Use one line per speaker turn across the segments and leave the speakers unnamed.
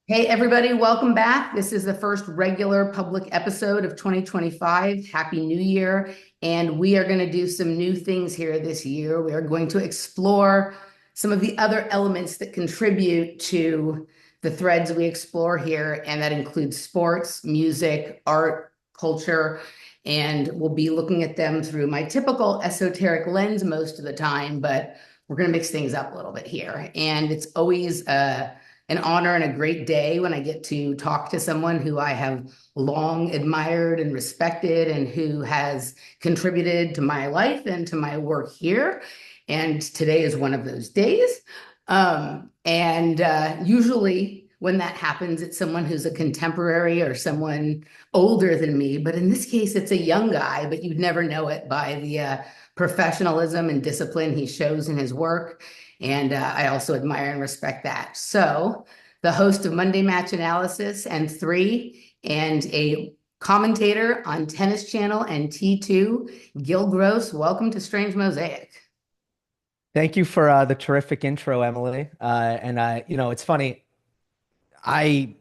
Hey, everybody, welcome back. This is the first regular public episode of 2025. Happy New Year. And we are going to do some new things here this year. We are going to explore some of the other elements that contribute to the threads we explore here. And that includes sports, music, art, culture. And we'll be looking at them through my typical esoteric lens most of the time, but we're going to mix things up a little bit here. And it's always an honor and a great day when I get to talk to someone who I have long admired and respected and who has contributed to my life and to my work here. And today is one of those days. Usually when that happens, it's someone who's a contemporary or someone older than me. But in this case, it's a young guy, but you'd never know it by the professionalism and discipline he shows in his work. And I also admire and respect that. So, the host of Monday Match Analysis and Three, and a commentator on Tennis Channel and T2, Gill, welcome to Strange Mosaic.
Thank you for the terrific intro, Emily. It's funny.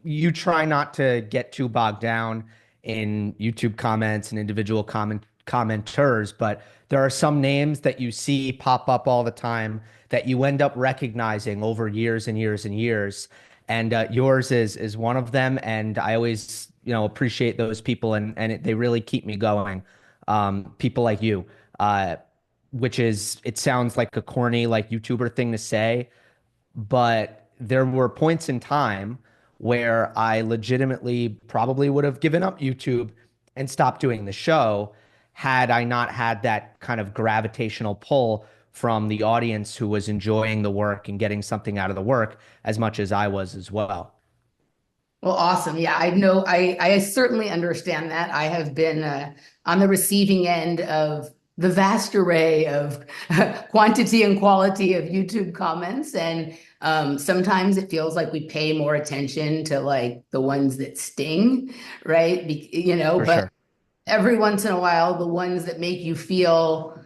You try not to get too bogged down in YouTube comments and individual commenters, but there are some names that you see pop up all the time that you end up recognizing over years and years and years. And yours is one of them. And I always, appreciate those people, and they really keep me going. People like you. It sounds like a corny, like YouTuber thing to say, but there were points in time where I legitimately probably would have given up YouTube and stopped doing the show had I not had that kind of gravitational pull from the audience who was enjoying the work and getting something out of the work as much as I was as well.
Well, awesome. Yeah, I know. I certainly understand that. I have been on the receiving end of the vast array of quantity and quality of YouTube comments, and sometimes it feels like we pay more attention to like the ones that sting, right?
For
But
sure.
every once in a while, the ones that make you feel,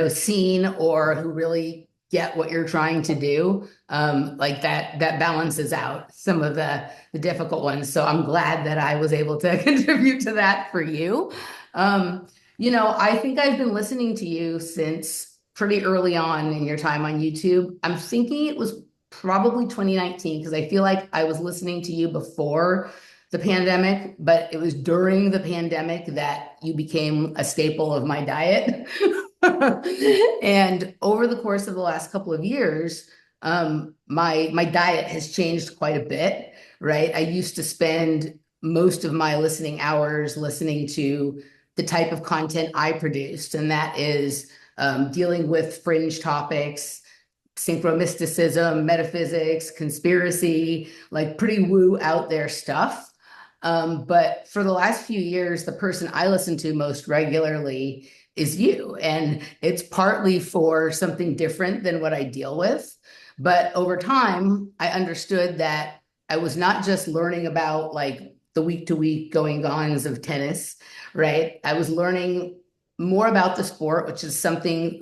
seen or who really get what you're trying to do, like that balances out some of the difficult ones. So I'm glad that I was able to contribute to that for you. I think I've been listening to you since pretty early on in your time on YouTube. I'm thinking it was probably 2019 because I feel like I was listening to you before the pandemic, but it was during the pandemic that you became a staple of my diet. And over the course of the last couple of years, my diet has changed quite a bit, right? I used to spend most of my listening hours listening to the type of content I produced, and that is dealing with fringe topics, synchromysticism, metaphysics, conspiracy, like pretty woo out there stuff. But for the last few years, the person I listen to most regularly is you. And it's partly for something different than what I deal with. But over time, I understood that I was not just learning about like the week to week going ons of tennis, right? I was learning more about the sport, which is something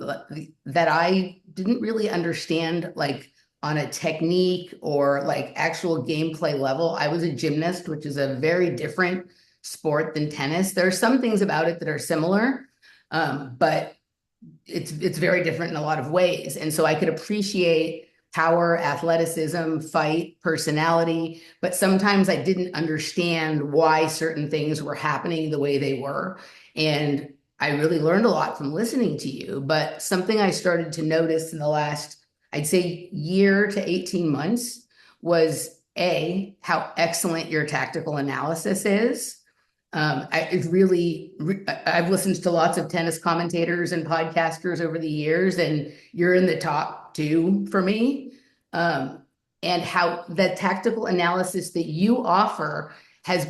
that I didn't really understand, like on a technique or like actual gameplay level. I was a gymnast, which is a very different sport than tennis. There are some things about it that are similar, but it's very different in a lot of ways. And so I could appreciate power, athleticism, fight, personality, but sometimes I didn't understand why certain things were happening the way they were. And I really learned a lot from listening to you. But something I started to notice in the last, I'd say, year to 18 months was A, how excellent your tactical analysis is. I've listened to lots of tennis commentators and podcasters over the years, and you're in the top two for me. And how the tactical analysis that you offer has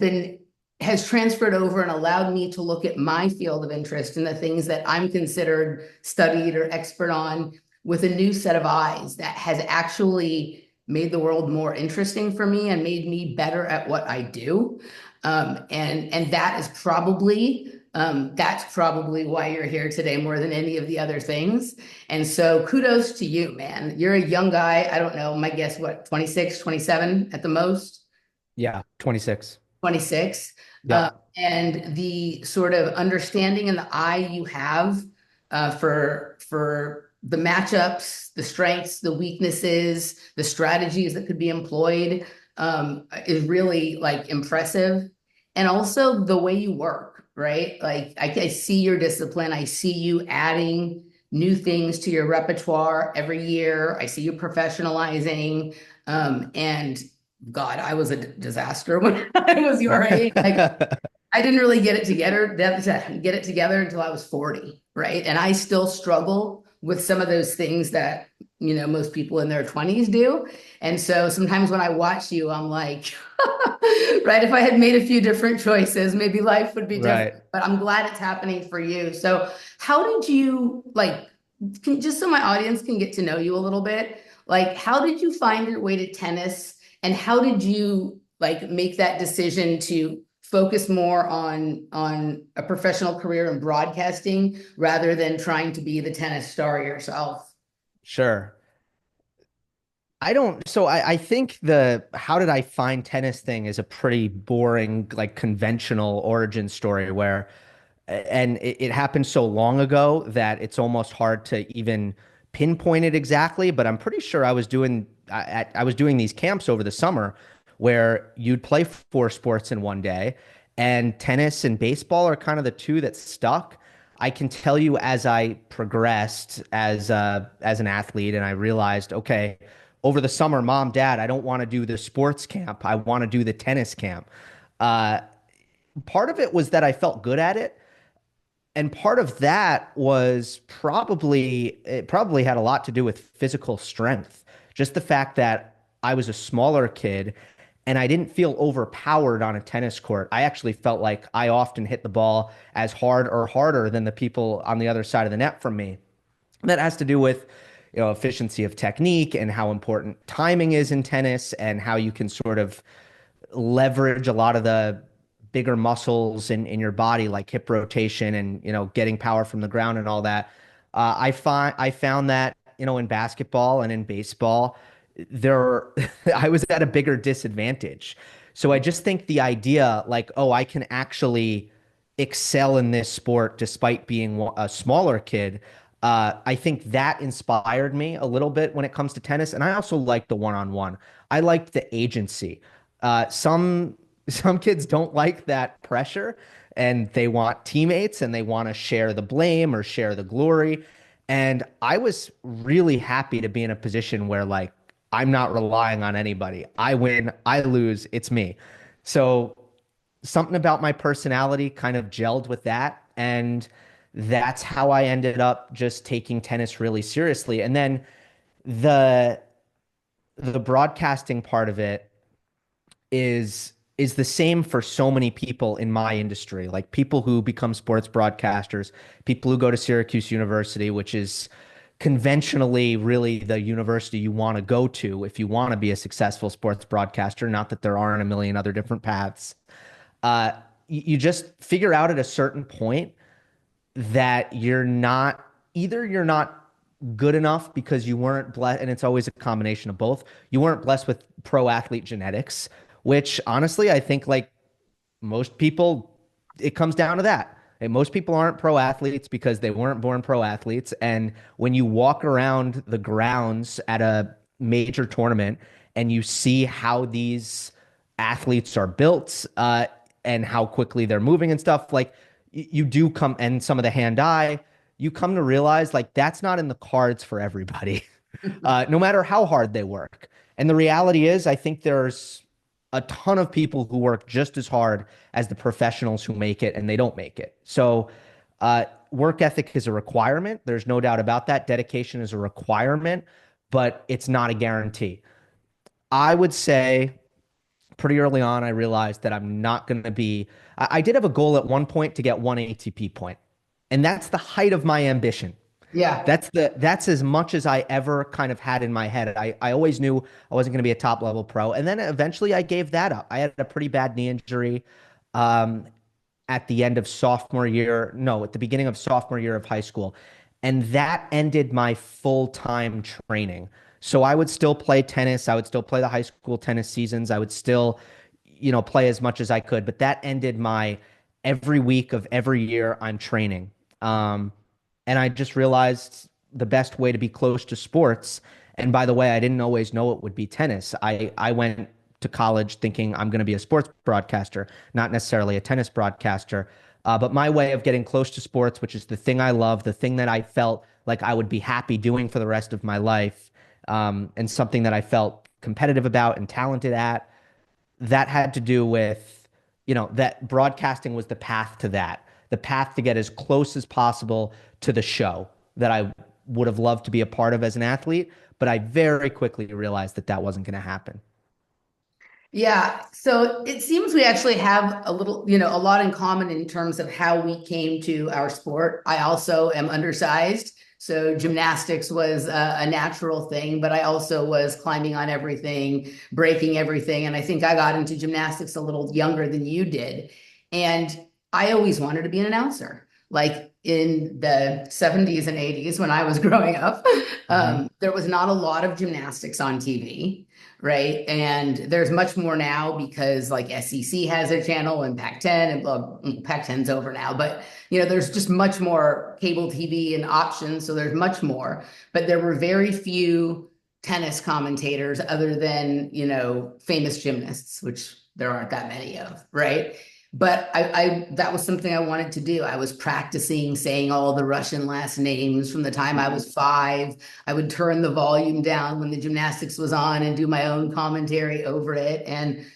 transferred over and allowed me to look at my field of interest and the things that I'm considered studied or expert on with a new set of eyes that has actually made the world more interesting for me and made me better at what I do. And that's probably why you're here today more than any of the other things. And so kudos to you, man. You're a young guy. I don't know, my guess, what, 26, 27 at the most?
Yeah, 26.
26. Uh,
Yep.
and the sort of understanding and the eye you have for the matchups, the strengths, the weaknesses, the strategies that could be employed is really like impressive. And also the way you work, right? Like I see your discipline. I see you adding new things to your repertoire every year. I see you professionalizing. And God, I was a disaster when I was your age. Like I didn't really get it together until I was 40, right? And I still struggle with some of those things that, most people in their 20s do. And so sometimes when I watch you, I'm like, right, if I had made a few different choices, maybe life would be different.
Right.
But I'm glad it's happening for you. So how did you just so my audience can get to know you a little bit, like how did you find your way to tennis? And how did you like make that decision to focus more on a professional career in broadcasting rather than trying to be the tennis star yourself?
Sure. I don't, so I think the how did I find tennis thing is a pretty boring, like conventional origin story where, and it happened so long ago that it's almost hard to even pinpoint it exactly, but I'm pretty sure I was doing these camps over the summer where you'd play four sports in one day, and tennis and baseball are kind of the two that stuck. I can tell you as I progressed as an athlete, and I realized, okay, over the summer, mom, dad, I don't want to do the sports camp. I want to do the tennis camp. Uh, Part of it was that I felt good at it. And part of that was it probably had a lot to do with physical strength. Just the fact that I was a smaller kid and I didn't feel overpowered on a tennis court. I actually felt like I often hit the ball as hard or harder than the people on the other side of the net from me. And that has to do with, efficiency of technique and how important timing is in tennis and how you can sort of leverage a lot of the bigger muscles in your body, like hip rotation and getting power from the ground and all that. I found that in basketball and in baseball, there I was at a bigger disadvantage. So I just think the idea, like, oh, I can actually excel in this sport despite being a smaller kid. I think that inspired me a little bit when it comes to tennis, and I also like the one-on-one. I liked the agency. Some kids don't like that pressure and they want teammates and they want to share the blame or share the glory. And I was really happy to be in a position where like I'm not relying on anybody. I win, I lose, it's me. So something about my personality kind of gelled with that. And that's how I ended up just taking tennis really seriously. And then the the broadcasting part of it is the same for so many people in my industry, like people who become sports broadcasters, people who go to Syracuse University, which is conventionally really the university you want to go to if you want to be a successful sports broadcaster. Not that there aren't a million other different paths. You just figure out at a certain point that you're not good enough because you weren't blessed, and it's always a combination of both. You weren't blessed with pro athlete genetics, which honestly, I think like most people, it comes down to that. And most people aren't pro athletes because they weren't born pro athletes. And when you walk around the grounds at a major tournament and you see how these athletes are built, and how quickly they're moving and stuff, like you do come, and some of the hand eye, you come to realize like that's not in the cards for everybody, no matter how hard they work. And the reality is, I think there's a ton of people who work just as hard as the professionals who make it and they don't make it. So, work ethic is a requirement. There's no doubt about that. Dedication is a requirement, but it's not a guarantee. I would say pretty early on, I realized that I'm not going to be. I did have a goal at one point to get one ATP point, and that's the height of my ambition.
Yeah.
That's as much as I ever kind of had in my head. I always knew I wasn't going to be a top level pro, and then eventually I gave that up. I had a pretty bad knee injury um, at the end of sophomore year, no, at the beginning of sophomore year of high school, and that ended my full-time training. So I would still play tennis. I would still play the high school tennis seasons. I would still play as much as I could, but that ended my every week of every year I'm training. Um, and I just realized the best way to be close to sports. And by the way, I didn't always know it would be tennis. I went to college thinking I'm going to be a sports broadcaster, not necessarily a tennis broadcaster. But my way of getting close to sports, which is the thing I love, the thing that I felt like I would be happy doing for the rest of my life, and something that I felt competitive about and talented at, that had to do with, that broadcasting was the path to that, the path to get as close as possible to the show that I would have loved to be a part of as an athlete. But I very quickly realized that that wasn't going to happen.
Yeah, so it seems we actually have a little, a lot in common in terms of how we came to our sport. I also am undersized, so gymnastics was a natural thing, but I also was climbing on everything, breaking everything, and I think I got into gymnastics a little younger than you did. And I always wanted to be an announcer. Like in the 70s and 80s when I was growing up,
Mhm.
there was not a lot of gymnastics on TV, right? And there's much more now because like SEC has their channel and Pac-10 and well, Pac-10's over now, but there's just much more cable TV and options, so there's much more. But there were very few tennis commentators other than, famous gymnasts, which there aren't that many of, right? But I that was something I wanted to do. I was practicing saying all the Russian last names from the time I was 5. I would turn the volume down when the gymnastics was on and do my own commentary over it. And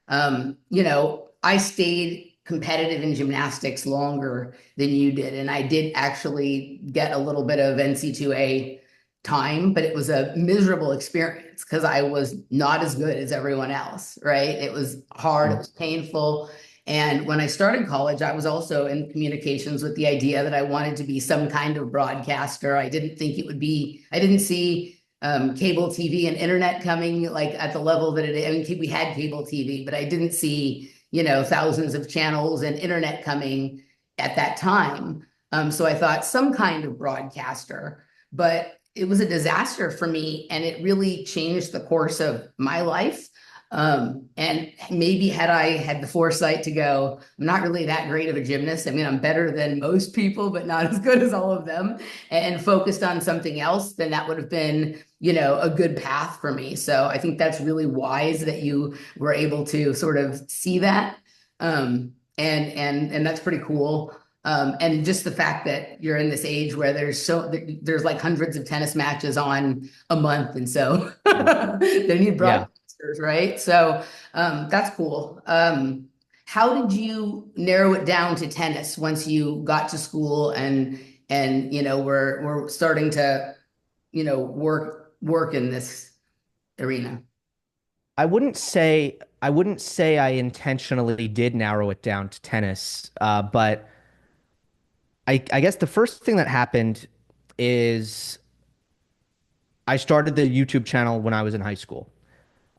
I stayed competitive in gymnastics longer than you did, and I did actually get a little bit of NC2A time, but it was a miserable experience because I was not as good as everyone else, right? It was hard, it was painful. And when I started college, I was also in communications with the idea that I wanted to be some kind of broadcaster. I didn't think it would be, I didn't see cable TV and internet coming like at the level that it, I mean, we had cable TV, but I didn't see, thousands of channels and internet coming at that time. So I thought some kind of broadcaster, but it was a disaster for me and it really changed the course of my life. And maybe had I had the foresight to go, I'm not really that great of a gymnast. I mean, I'm better than most people, but not as good as all of them, and focused on something else, then that would have been, a good path for me. So I think that's really wise that you were able to sort of see that. And that's pretty cool. And just the fact that you're in this age where there's like hundreds of tennis matches on a month, and so they need
Yeah.
broadcasters, right? So that's cool. How did you narrow it down to tennis once you got to school and we're starting to work in this arena?
I wouldn't say I intentionally did narrow it down to tennis, but I guess the first thing that happened is I started the YouTube channel when I was in high school.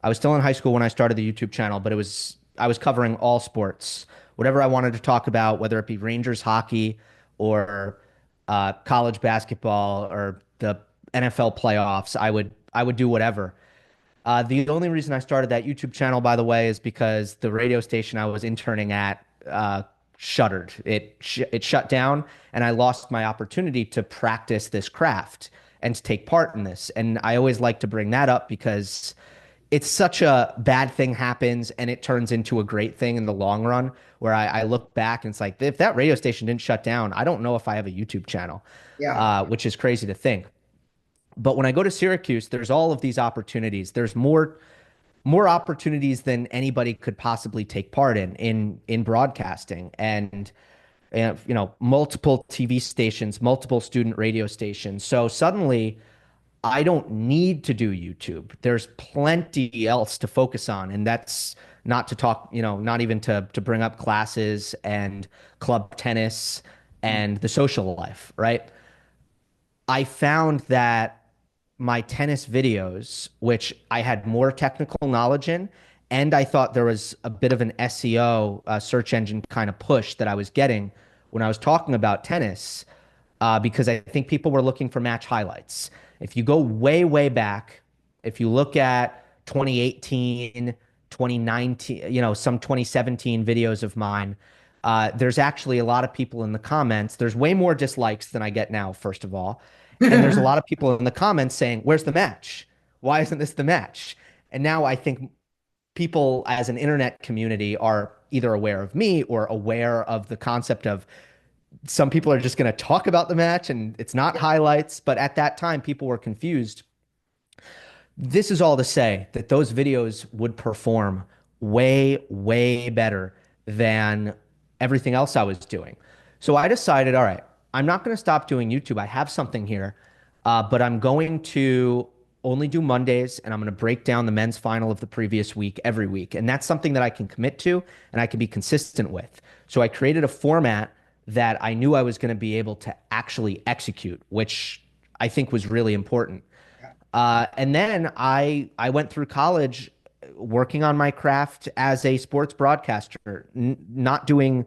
I was still in high school when I started the YouTube channel, but I was covering all sports, whatever I wanted to talk about, whether it be Rangers hockey or college basketball or the NFL playoffs. I would do whatever. The only reason I started that YouTube channel, by the way, is because the radio station I was interning at shuttered. It shut down, and I lost my opportunity to practice this craft and to take part in this. And I always like to bring that up because it's such a bad thing happens and it turns into a great thing in the long run. Where I look back and it's like, if that radio station didn't shut down, I don't know if I have a YouTube channel,
Yeah.
which is crazy to think. But when I go to Syracuse, there's all of these opportunities. There's more opportunities than anybody could possibly take part in broadcasting, and multiple TV stations, multiple student radio stations. So suddenly I don't need to do YouTube. There's plenty else to focus on, and that's not to talk, not even to bring up classes and club tennis and the social life, right? I found that my tennis videos, which I had more technical knowledge in, and I thought there was a bit of an SEO, search engine kind of push that I was getting when I was talking about tennis, because I think people were looking for match highlights. If you go way, way back, if you look at 2018 2019, some 2017 videos of mine, there's actually a lot of people in the comments. There's way more dislikes than I get now, first of all. And there's a lot of people in the comments saying, "Where's the match? Why isn't this the match?" And now I think people as an internet community are either aware of me or aware of the concept of some people are just going to talk about the match and it's not highlights. But at that time, people were confused. This is all to say that those videos would perform way, way better than everything else I was doing. So I decided, all right, I'm not going to stop doing YouTube. I have something here, but I'm going to only do Mondays and I'm going to break down the men's final of the previous week every week. And that's something that I can commit to and I can be consistent with. So I created a format that I knew I was going to be able to actually execute, which I think was really important. And then I went through college working on my craft as a sports broadcaster, not doing,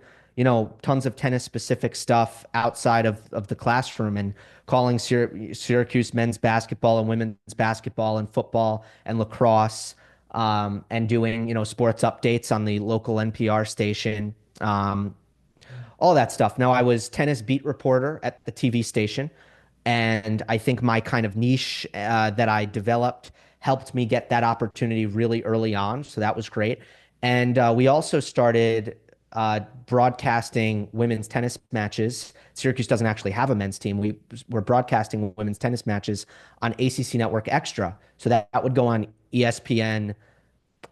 tons of tennis specific stuff outside of the classroom and calling Syracuse men's basketball and women's basketball and football and lacrosse, and doing, sports updates on the local NPR station. All that stuff. Now, I was tennis beat reporter at the TV station, and I think my kind of niche that I developed helped me get that opportunity really early on. So that was great. And we also started broadcasting women's tennis matches. Syracuse doesn't actually have a men's team. We were broadcasting women's tennis matches on ACC Network Extra. So that would go on ESPN.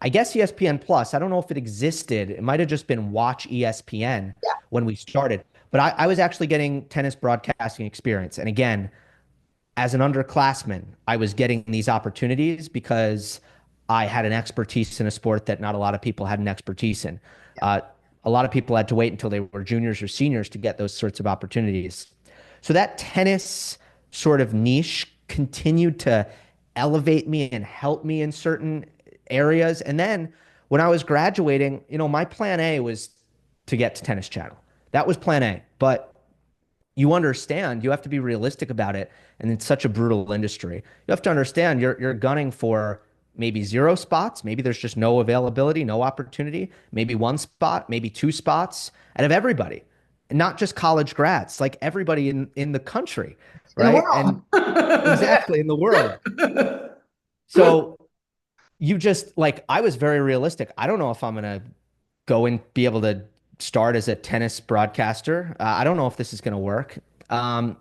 I guess ESPN Plus. I don't know if it existed. It might have just been Watch ESPN when we started. But I was actually getting tennis broadcasting experience. And again, as an underclassman, I was getting these opportunities because I had an expertise in a sport that not a lot of people had an expertise in. A lot of people had to wait until they were juniors or seniors to get those sorts of opportunities. So that tennis sort of niche continued to elevate me and help me in certain areas. And then when I was graduating, my plan A was to get to Tennis Channel. That was plan A. But you understand, you have to be realistic about it. And it's such a brutal industry. You have to understand you're gunning for maybe 0 spots. Maybe there's just no availability, no opportunity. Maybe 1 spot, maybe 2 spots out of everybody. And not just college grads, like everybody in the country,
In the
right?
world.
And exactly in the world. So you just like, I was very realistic. I don't know if I'm going to go and be able to start as a tennis broadcaster. I don't know if this is going to work. And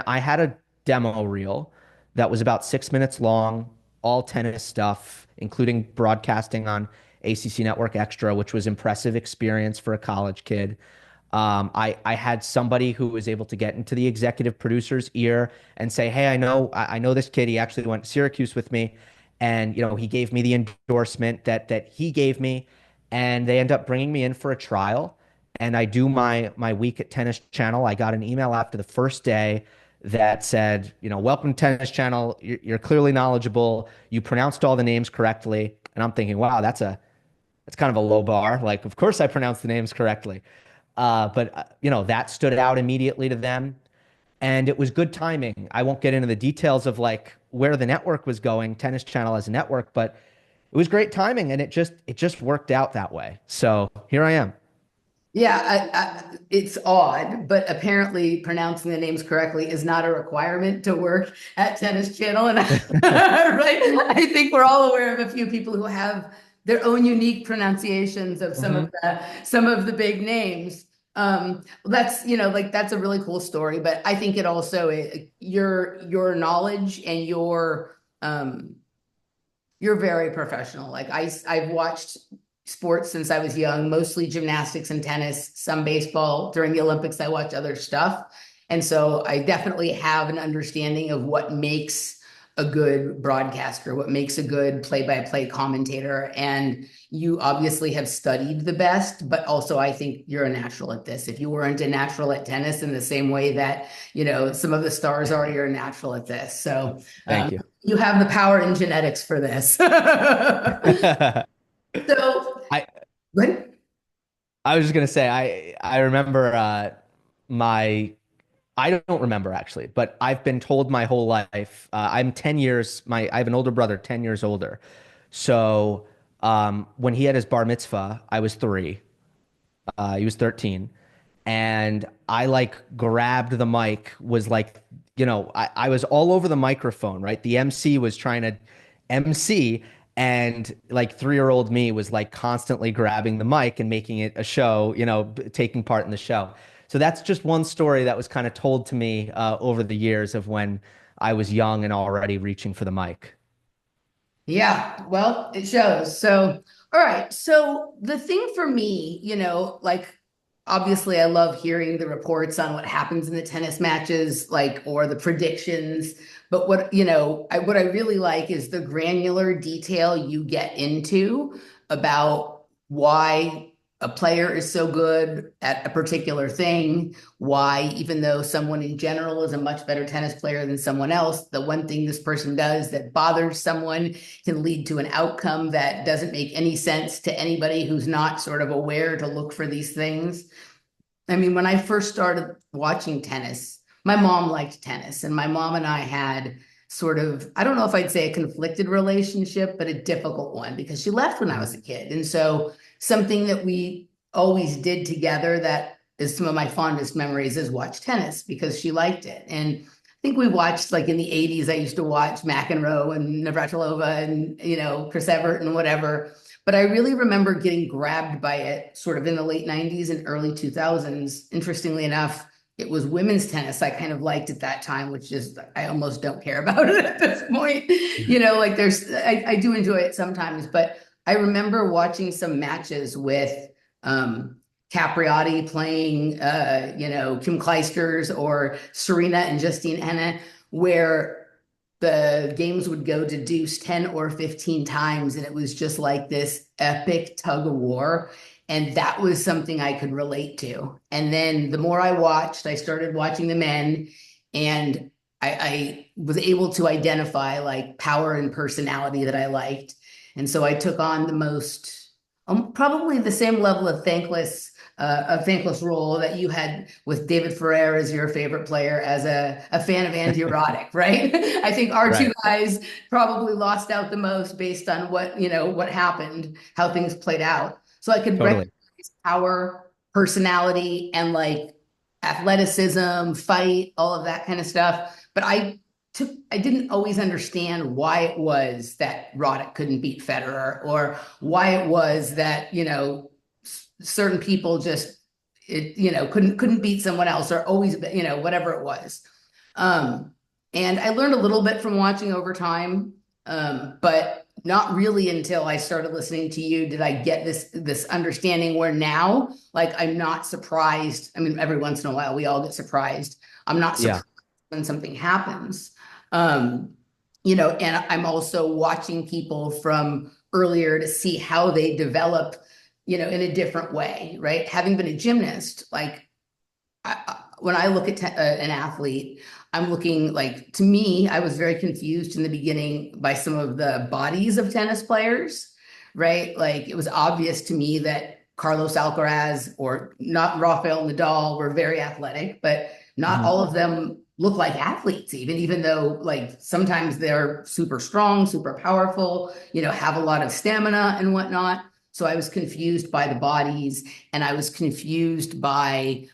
I had a demo reel that was about 6 minutes long, all tennis stuff, including broadcasting on ACC Network Extra, which was impressive experience for a college kid. I had somebody who was able to get into the executive producer's ear and say, "Hey, I know this kid. He actually went to Syracuse with me, and he gave me the endorsement that he gave me, and they end up bringing me in for a trial." And I do my week at Tennis Channel. I got an email after the first day that said, "Welcome to Tennis Channel. You're clearly knowledgeable. You pronounced all the names correctly." And I'm thinking, wow, that's kind of a low bar. Like, of course I pronounced the names correctly. But that stood out immediately to them. And it was good timing. I won't get into the details of like where the network was going, Tennis Channel as a network, but it was great timing and it just worked out that way. So here I am.
Yeah, it's odd, but apparently pronouncing the names correctly is not a requirement to work at Tennis Channel. And right, I think we're all aware of a few people who have their own unique pronunciations of
Mhm.
some of the big names. That's like that's a really cool story, but I think it also your knowledge and you're very professional. Like I've watched sports since I was young, mostly gymnastics and tennis, some baseball. During the Olympics, I watch other stuff. And so I definitely have an understanding of what makes a good broadcaster, what makes a good play-by-play commentator. And you obviously have studied the best, but also I think you're a natural at this. If you weren't a natural at tennis in the same way that, some of the stars are, you're a natural at this. So
Thank you.
you have the power in genetics for this. So
I
what?
I was just gonna say I remember my I don't remember actually, but I've been told my whole life. I'm 10 years. I have an older brother, 10 years older. So When he had his bar mitzvah, I was 3. He was 13. And I like grabbed the mic, was like, I was all over the microphone, right? The MC was trying to MC, and like 3-year-old me was like constantly grabbing the mic and making it a show, taking part in the show. So that's just one story that was kind of told to me over the years of when I was young and already reaching for the mic.
Yeah, well, it shows. So, all right. So the thing for me, like obviously I love hearing the reports on what happens in the tennis matches, like or the predictions. But what I really like is the granular detail you get into about why a player is so good at a particular thing, why, even though someone in general is a much better tennis player than someone else, the one thing this person does that bothers someone can lead to an outcome that doesn't make any sense to anybody who's not sort of aware to look for these things. I mean, when I first started watching tennis, my mom liked tennis, and my mom and I had sort of, I don't know if I'd say a conflicted relationship, but a difficult one because she left when I was a kid. And so something that we always did together that is some of my fondest memories is watch tennis because she liked it. And I think we watched like in the 80s, I used to watch McEnroe and Navratilova and, Chris Evert and whatever. But I really remember getting grabbed by it sort of in the late 90s and early 2000s. Interestingly enough, it was women's tennis I kind of liked at that time, which is, I almost don't care about it at this point. Like I do enjoy it sometimes, but I remember watching some matches with Capriati playing, Kim Clijsters or Serena and Justine Henin, where the games would go to deuce 10 or 15 times. And it was just like this epic tug of war. And that was something I could relate to. And then the more I watched, I started watching the men, and I was able to identify like power and personality that I liked. And so I took on the most, probably the same level of a thankless role that you had with David Ferrer as your favorite player as a fan of anti-erotic, right? I think our two
Right.
guys probably lost out the most based on what happened, how things played out. So I could recognize
Totally.
power, personality, and like athleticism, fight, all of that kind of stuff. But I didn't always understand why it was that Roddick couldn't beat Federer, or why it was that, certain people just, couldn't beat someone else, or always, whatever it was. And I learned a little bit from watching over time, but not really until I started listening to you did I get this understanding where now, like, I'm not surprised. I mean, every once in a while we all get surprised. I'm not
Yeah.
surprised when something happens. And I'm also watching people from earlier to see how they develop, in a different way, right? Having been a gymnast, like when I look at an athlete, I'm looking like, to me, I was very confused in the beginning by some of the bodies of tennis players, right? Like it was obvious to me that Carlos Alcaraz or not Rafael Nadal were very athletic, but not
Mhm.
all of them look like athletes, even though like sometimes they're super strong, super powerful, have a lot of stamina and whatnot. So I was confused by the bodies, and I was confused by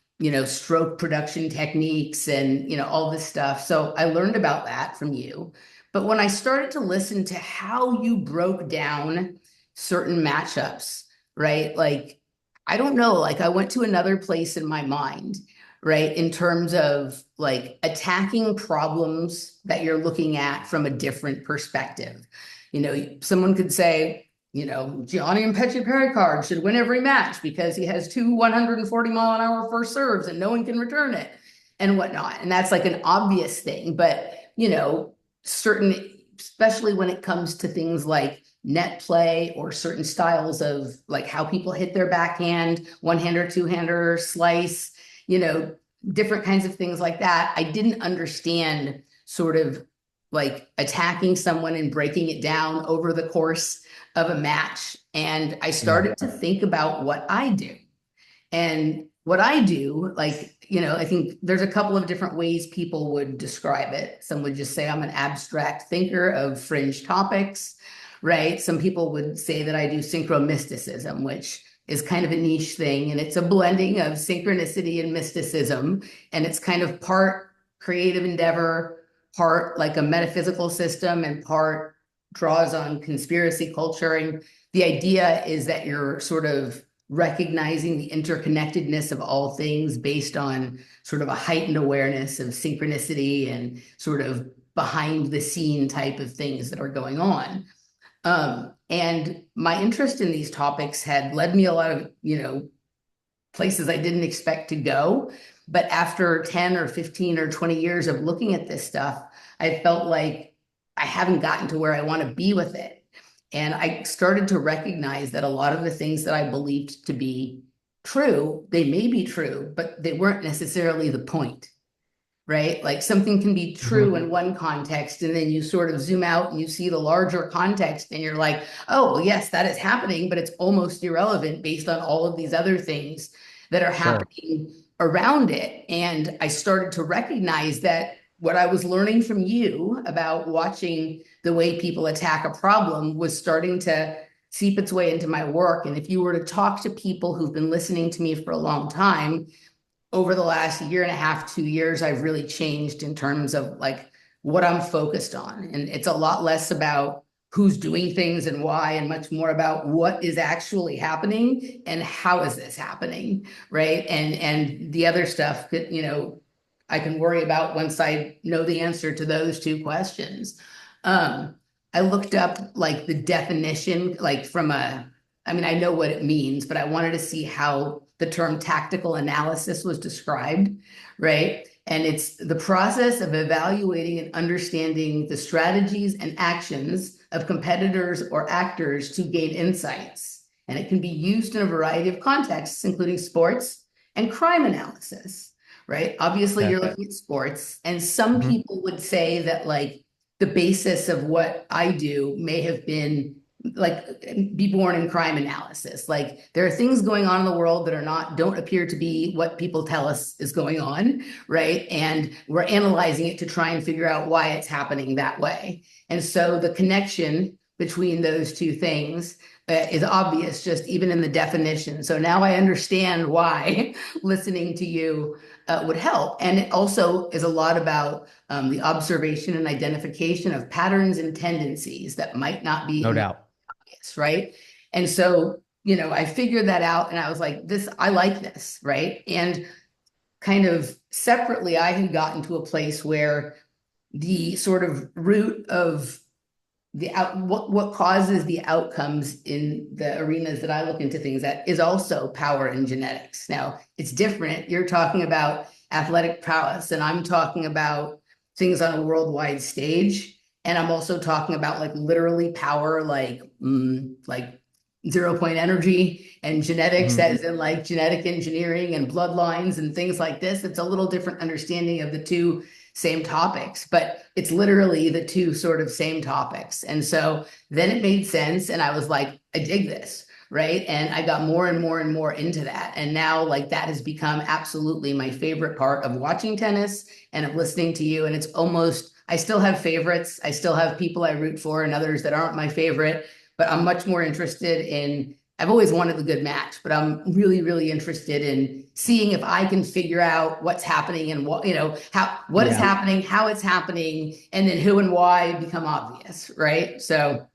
stroke production techniques and, all this stuff. So I learned about that from you. But when I started to listen to how you broke down certain matchups, right? Like, I don't know, like I went to another place in my mind, right? In terms of like attacking problems that you're looking at from a different perspective. Someone could say, Gianni and Pericard should win every match because he has two 140-mile-an-hour first serves and no one can return it and whatnot. And that's like an obvious thing. But, certain, especially when it comes to things like net play or certain styles of like how people hit their backhand, one-hander, two-hander, slice, different kinds of things like that. I didn't understand sort of like attacking someone and breaking it down over the course of a match. And I
Yeah.
started to think about what I do. And what I do, like, I think there's a couple of different ways people would describe it. Some would just say I'm an abstract thinker of fringe topics, right? Some people would say that I do synchromysticism, which is kind of a niche thing, and it's a blending of synchronicity and mysticism, and it's kind of part creative endeavor, part like a metaphysical system, and part draws on conspiracy culture. And the idea is that you're sort of recognizing the interconnectedness of all things based on sort of a heightened awareness of synchronicity and sort of behind the scene type of things that are going on. And my interest in these topics had led me a lot of, places I didn't expect to go. But after 10 or 15 or 20 years of looking at this stuff, I felt like I haven't gotten to where I want to be with it. And I started to recognize that a lot of the things that I believed to be true, they may be true, but they weren't necessarily the point, right? Like something can be true
Mhm.
in one context, and then you sort of zoom out and you see the larger context, and you're like, oh, well, yes, that is happening, but it's almost irrelevant based on all of these other things that are
Sure.
happening around it. And I started to recognize that what I was learning from you about watching the way people attack a problem was starting to seep its way into my work. And if you were to talk to people who've been listening to me for a long time, over the last year and a half, 2 years, I've really changed in terms of like what I'm focused on. And it's a lot less about who's doing things and why, and much more about what is actually happening and how is this happening, right? And the other stuff that, I can worry about once I know the answer to those two questions. Um, I looked up like the definition, like I mean, I know what it means, but I wanted to see how the term tactical analysis was described, right? And it's the process of evaluating and understanding the strategies and actions of competitors or actors to gain insights. And it can be used in a variety of contexts, including sports and crime analysis, right? Obviously,
Okay.
you're looking at sports, and some
Mhm.
people would say that, like, the basis of what I do may have been like be born in crime analysis. Like there are things going on in the world that don't appear to be what people tell us is going on, right? And we're analyzing it to try and figure out why it's happening that way. And so the connection between those two things is obvious just even in the definition. So now I understand why listening to you would help. And it also is a lot about the observation and identification of patterns and tendencies that might not be
No doubt.
obvious, right? And so, I figured that out and I was like, I like this, right? And kind of separately, I had gotten to a place where the sort of root of what causes the outcomes in the arenas that I look into things at is also power and genetics. Now, it's different. You're talking about athletic prowess, and I'm talking about things on a worldwide stage. And I'm also talking about like literally power, like 0 point energy and genetics,
Mhm.
as in like genetic engineering and bloodlines and things like this. It's a little different understanding of the two same topics, but it's literally the two sort of same topics. And so then it made sense. And I was like, I dig this. Right. And I got more and more and more into that. And now, like, that has become absolutely my favorite part of watching tennis and of listening to you. And it's almost, I still have favorites. I still have people I root for and others that aren't my favorite, but I'm much more interested in I've always wanted the good match, but I'm really, really interested in seeing if I can figure out what's happening and what is
Yeah.
happening, how it's happening, and then who and why become obvious, right? So,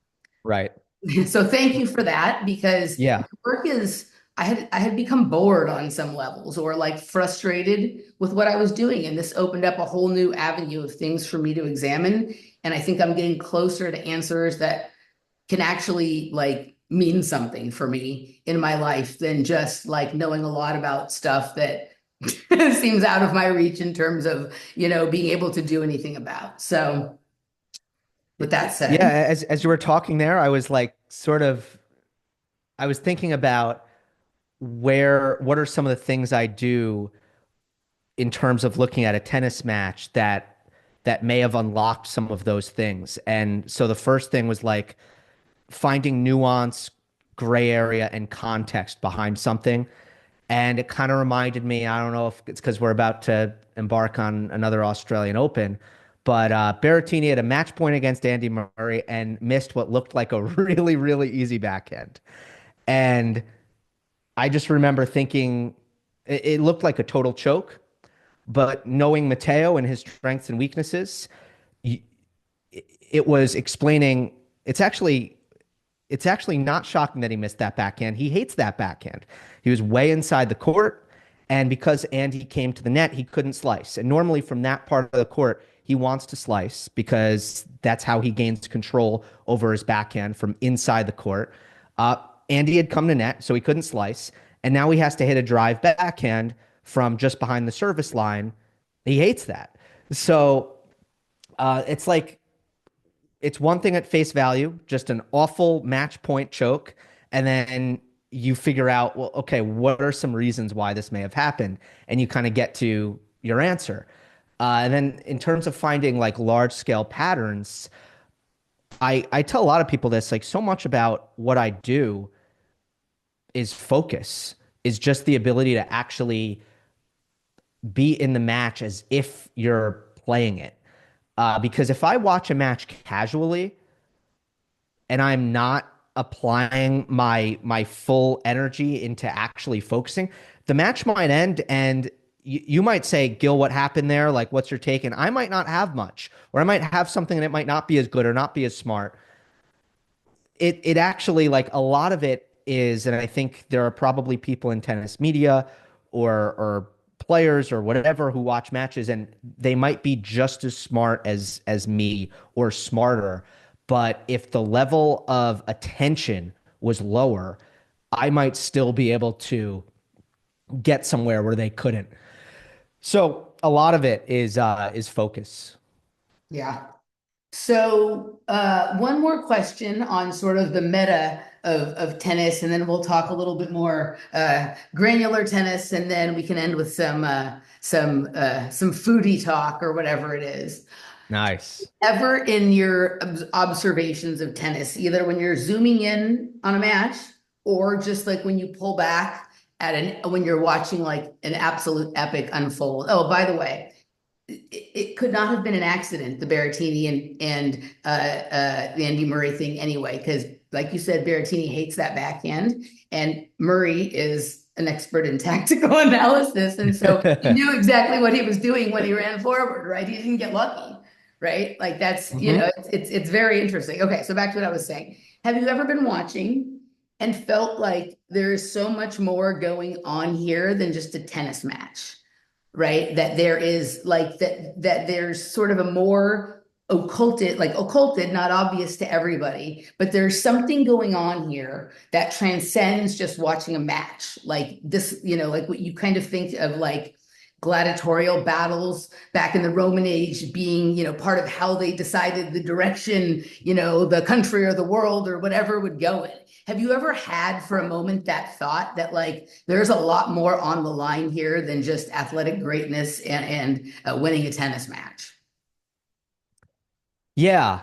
Right.
so thank you for that because
Yeah.
work is I had become bored on some levels or like frustrated with what I was doing, and this opened up a whole new avenue of things for me to examine. And I think I'm getting closer to answers that can actually like mean something for me in my life than just like knowing a lot about stuff that seems out of my reach in terms of, being able to do anything about. So with that
Yeah.
said,
As you were talking there, I was like I was thinking about what are some of the things I do in terms of looking at a tennis match that may have unlocked some of those things. And so the first thing was like finding nuance, gray area, and context behind something. And it kind of reminded me, I don't know if it's because we're about to embark on another Australian Open, But Berrettini had a match point against Andy Murray and missed what looked like a really, really easy backhand. And I just remember thinking it looked like a total choke, but knowing Matteo and his strengths and weaknesses, it was explaining it's actually not shocking that he missed that backhand. He hates that backhand. He was way inside the court, and because Andy came to the net, he couldn't slice. And normally from that part of the court, he wants to slice because that's how he gains control over his backhand from inside the court. Uh, Andy had come to net, so he couldn't slice, and now he has to hit a drive backhand from just behind the service line. He hates that. So it's like it's one thing at face value, just an awful match point choke, and then you figure out, well, okay, what are some reasons why this may have happened, and you kind of get to your answer. And then in terms of finding like large scale patterns, I tell a lot of people this, like so much about what I do is focus, is just the ability to actually be in the match as if you're playing it. Because if I watch a match casually and I'm not applying my full energy into actually focusing, the match might end and you might say, Gil, what happened there? Like, what's your take? And I might not have much, or I might have something that might not be as good or not be as smart. It actually, like a lot of it is, and I think there are probably people in tennis media or players or whatever who watch matches and they might be just as smart as me or smarter, but if the level of attention was lower, I might still be able to get somewhere where they couldn't. So a lot of it is focus.
Yeah. So, one more question on sort of the meta of tennis, and then we'll talk a little bit more granular tennis, and then we can end with some foodie talk or whatever it is.
Nice.
Ever in your observations of tennis, either when you're zooming in on a match or just like when you pull back at when you're watching like an absolute epic unfold. Oh, by the way, it could not have been an accident, the Berrettini and the Andy Murray thing anyway, because like you said, Berrettini hates that backhand, and Murray is an expert in tactical analysis, and so he knew exactly what he was doing when he ran forward, right? He didn't get lucky, right? Like that's
Mhm.
it's very interesting. Okay, so back to what I was saying. Have you ever been watching and felt like there is so much more going on here than just a tennis match? Right? That there is like that there's sort of a more occulted, not obvious to everybody, but there's something going on here that transcends just watching a match. Like this, like what you kind of think of like gladiatorial battles back in the Roman age being, part of how they decided the direction, the country or the world or whatever would go in. Have you ever had for a moment that thought that like there's a lot more on the line here than just athletic greatness and winning a tennis match?
Yeah.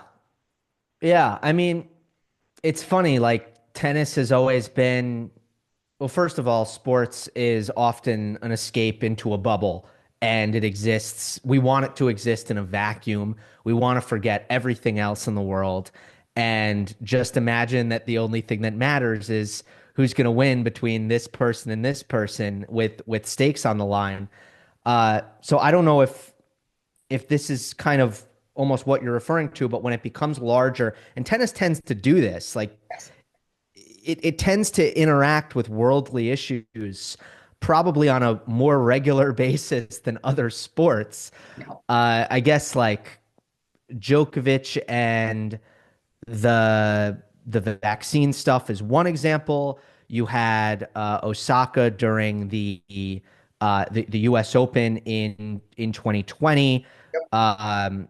Yeah. I mean, it's funny, like tennis has always been, well, first of all, sports is often an escape into a bubble and it exists. We want it to exist in a vacuum. We want to forget everything else in the world and just imagine that the only thing that matters is who's going to win between this person and this person with stakes on the line. So I don't know if this is kind of almost what you're referring to, but when it becomes larger, and tennis tends to do this, like it tends to interact with worldly issues probably on a more regular basis than other sports.
No.
I guess like Djokovic and the vaccine stuff is one example. You had Osaka during the U.S. Open in 2020. Um,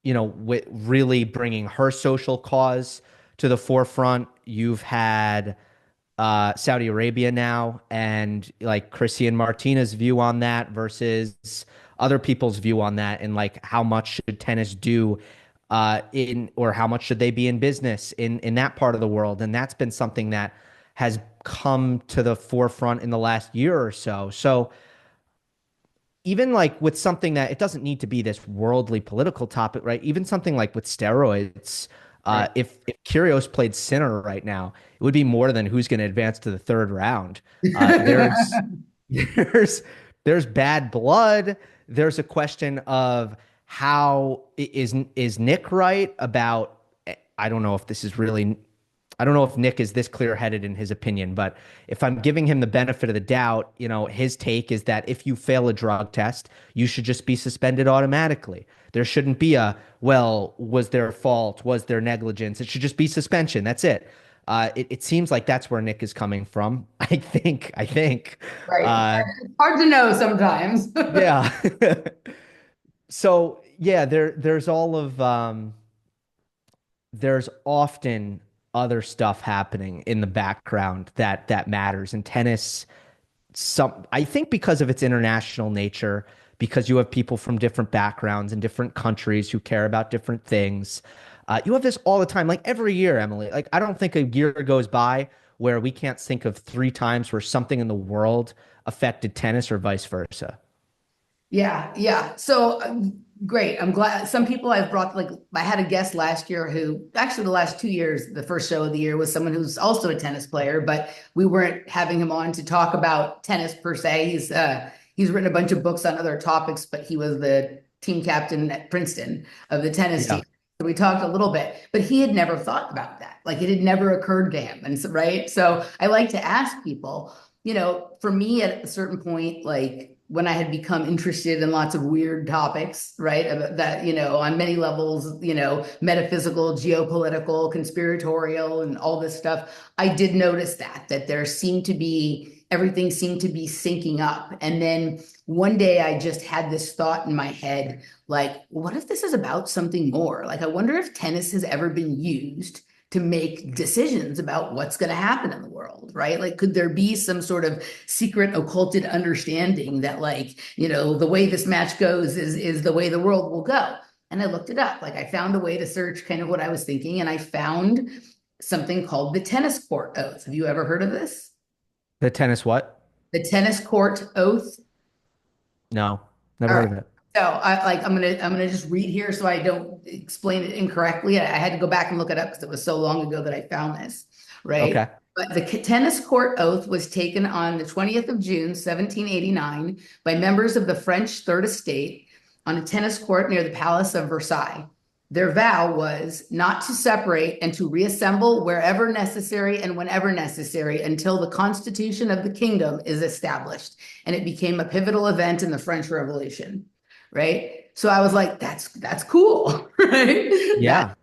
really bringing her social cause to the forefront. You've had Saudi Arabia now, and like Christian Martinez's view on that versus other people's view on that, and like how much should tennis do in or how much should they be in business in that part of the world, and that's been something that has come to the forefront in the last year or so. So even like with something that it doesn't need to be this worldly political topic, right? Even something like with steroids,
Right.
if Kyrgios played Sinner right now, it would be more than who's going to advance to the third round. There's there's there's bad blood. There's a question of how is Nick right about I don't know if this is really I don't know if Nick is this clear-headed in his opinion, but if I'm giving him the benefit of the doubt, his take is that if you fail a drug test, you should just be suspended automatically. There shouldn't be well, was there a fault? Was there negligence? It should just be suspension. That's it. It seems like that's where Nick is coming from. I think.
Right.
Uh,
Hard to know sometimes.
yeah. So yeah, there's often other stuff happening in the background that matters. In tennis, I think because of its international nature, because you have people from different backgrounds and different countries who care about different things. You have this all the time, like every year, Emily. Like I don't think a year goes by where we can't think of 3 times where something in the world affected tennis or vice versa.
Yeah, yeah. So great. I'm glad some people I've brought, like, I had a guest last year who actually the last 2 years, the first show of the year was someone who's also a tennis player, but we weren't having him on to talk about tennis per se. He's written a bunch of books on other topics, but he was the team captain at Princeton of the tennis
Yeah.
team. So we talked a little bit, but he had never thought about that. Like it had never occurred to him. And so, right. So I like to ask people, for me at a certain point, like when I had become interested in lots of weird topics, right? That, on many levels, metaphysical, geopolitical, conspiratorial, and all this stuff, I did notice that there seemed to be, everything seemed to be syncing up. And then one day I just had this thought in my head, like, what if this is about something more? Like, I wonder if tennis has ever been used to make decisions about what's going to happen in the world, right? Like, could there be some sort of secret occulted understanding that, like, the way this match goes is the way the world will go? And I looked it up. Like, I found a way to search kind of what I was thinking, and I found something called the tennis court oath. Have you ever heard of this?
The tennis what?
The tennis court oath.
No, never
All
heard
right.
of it.
So I'm gonna just read here so I don't explain it incorrectly. I had to go back and look it up because it was so long ago that I found this, right?
Okay.
But the tennis court oath was taken on the 20th of June, 1789, by members of the French Third Estate on a tennis court near the Palace of Versailles. Their vow was not to separate and to reassemble wherever necessary and whenever necessary until the constitution of the kingdom is established. And it became a pivotal event in the French Revolution, right? So I was like, that's cool, right? That
Yeah.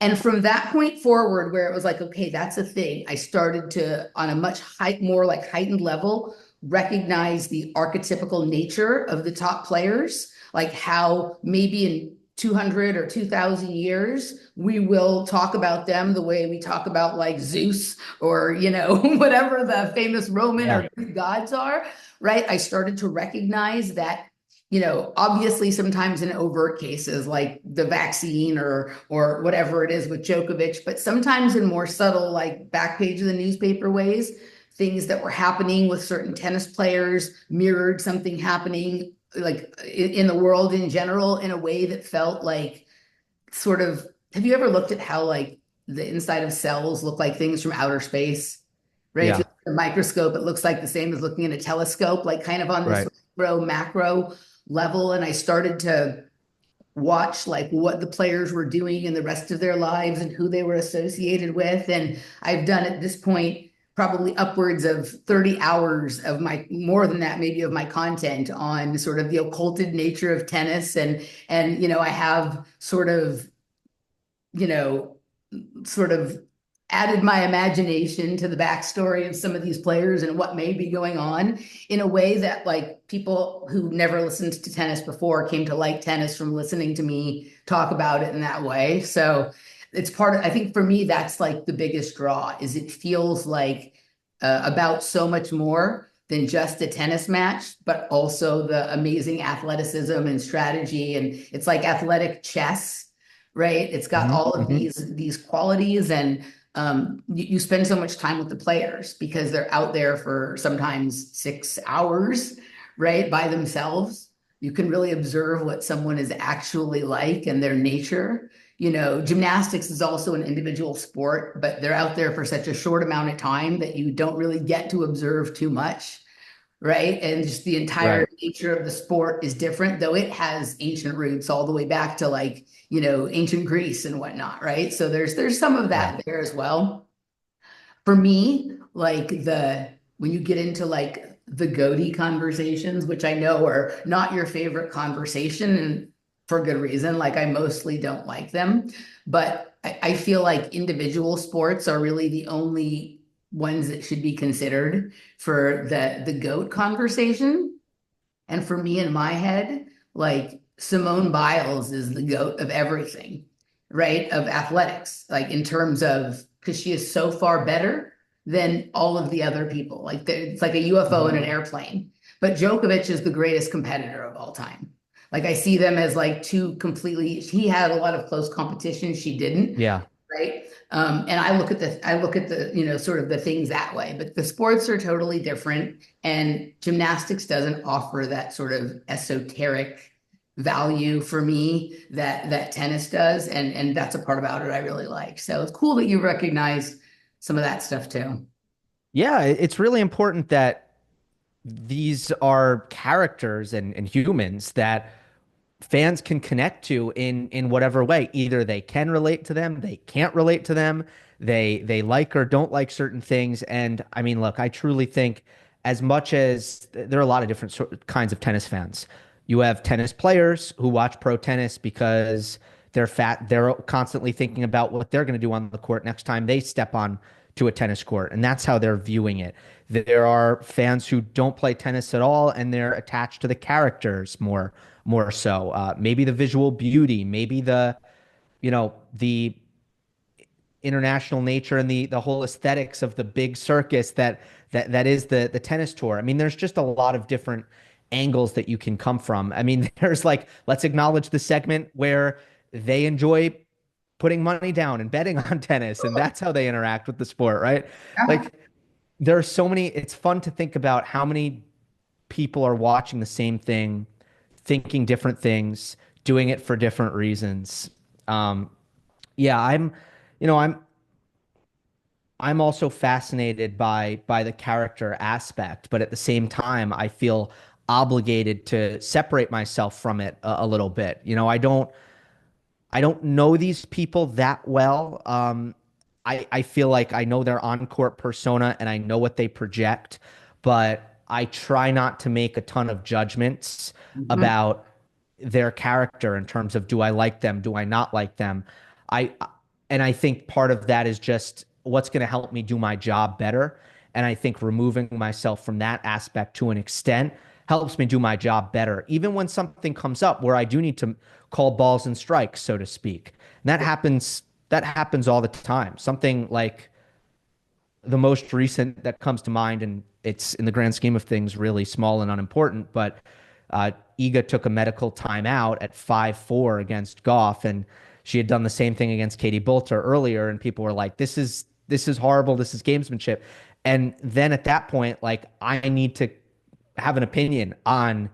and from that point forward, where it was like, okay, that's a thing, I started to, on a much more like heightened level, recognize the archetypical nature of the top players, like how maybe in 200 or 2000 years, we will talk about them the way we talk about like Zeus or, whatever the famous Roman
Yeah.
or Greek gods are, right? I started to recognize that obviously sometimes in overt cases like the vaccine or whatever it is with Djokovic, but sometimes in more subtle, like back page of the newspaper ways, things that were happening with certain tennis players mirrored something happening like in the world in general in a way that felt like sort of, have you ever looked at how like the inside of cells look like things from outer space? Right? If you
Yeah.
look at a microscope, it looks like the same as looking at a telescope, like kind of on this
Right.
macro level. And I started to watch like what the players were doing in the rest of their lives and who they were associated with. And I've done at this point probably upwards of 30 hours of my, more than that, maybe, of my content on sort of the occulted nature of tennis. And I have you know, sort of added my imagination to the backstory of some of these players and what may be going on in a way that like people who never listened to tennis before came to like tennis from listening to me talk about it in that way. So it's part of, I think for me, that's like the biggest draw is it feels like about so much more than just a tennis match, but also the amazing athleticism and strategy. And it's like athletic chess, right? It's got
Hmm.
all of
Hmm.
these qualities, and you spend so much time with the players because they're out there for sometimes 6 hours, right, by themselves. You can really observe what someone is actually like and their nature. Gymnastics is also an individual sport, but they're out there for such a short amount of time that you don't really get to observe too much, right? And just the entire
Right.
nature of the sport is different, though it has ancient roots all the way back to like, ancient Greece and whatnot, right? So there's some of
Yeah.
that there as well. For me, like when you get into like the Goaty conversations, which I know are not your favorite conversation, and for good reason, like I mostly don't like them, but I feel like individual sports are really the only ones that should be considered for the GOAT conversation. And for me in my head, like Simone Biles is the GOAT of everything, right? Of athletics, like in terms of, because she is so far better than all of the other people. Like it's like a UFO in
Mhm.
an airplane. But Djokovic is the greatest competitor of all time. Like I see them as like two completely, he had a lot of close competition. She didn't,
Yeah.
right? And I look at the, sort of the things that way, but the sports are totally different. And gymnastics doesn't offer that sort of esoteric value for me that tennis does. And that's a part about it I really like. So it's cool that you recognize some of that stuff too.
Yeah, it's really important that these are characters and humans that fans can connect to in whatever way. Either they can relate to them, they can't relate to them, they like or don't like certain things. And I mean, look, I truly think as much as there are a lot of different kinds of tennis fans. You have tennis players who watch pro tennis because they're constantly thinking about what they're going to do on the court next time they step on to a tennis court, and that's how they're viewing it. There are fans who don't play tennis at all, and they're attached to the characters more so. Maybe the visual beauty, maybe the international nature and the whole aesthetics of the big circus that is the tennis tour. I mean, there's just a lot of different angles that you can come from. I mean, there's like, let's acknowledge the segment where they enjoy putting money down and betting on tennis, and that's how they interact with the sport, right?
Yeah.
Like there are so many, it's fun to think about how many people are watching the same thing, thinking different things, doing it for different reasons. Um, yeah, you know, I'm also fascinated by the character aspect, but at the same time, I feel obligated to separate myself from it a little bit. I don't know these people that well. I feel like I know their on-court persona and I know what they project, but I try not to make a ton of judgments
Mhm.
about their character in terms of do I like them, do I not like them. I and I think part of that is just what's going to help me do my job better. And I think removing myself from that aspect to an extent helps me do my job better, even when something comes up where I do need to call balls and strikes, so to speak. And that happens all the time. Something like the most recent that comes to mind, and it's in the grand scheme of things really small and unimportant, but Iga took a medical timeout at 5-4 against Goff, and she had done the same thing against Katie Bolter earlier, and people were like, this is horrible, this is gamesmanship. And then at that point, like I need to have an opinion on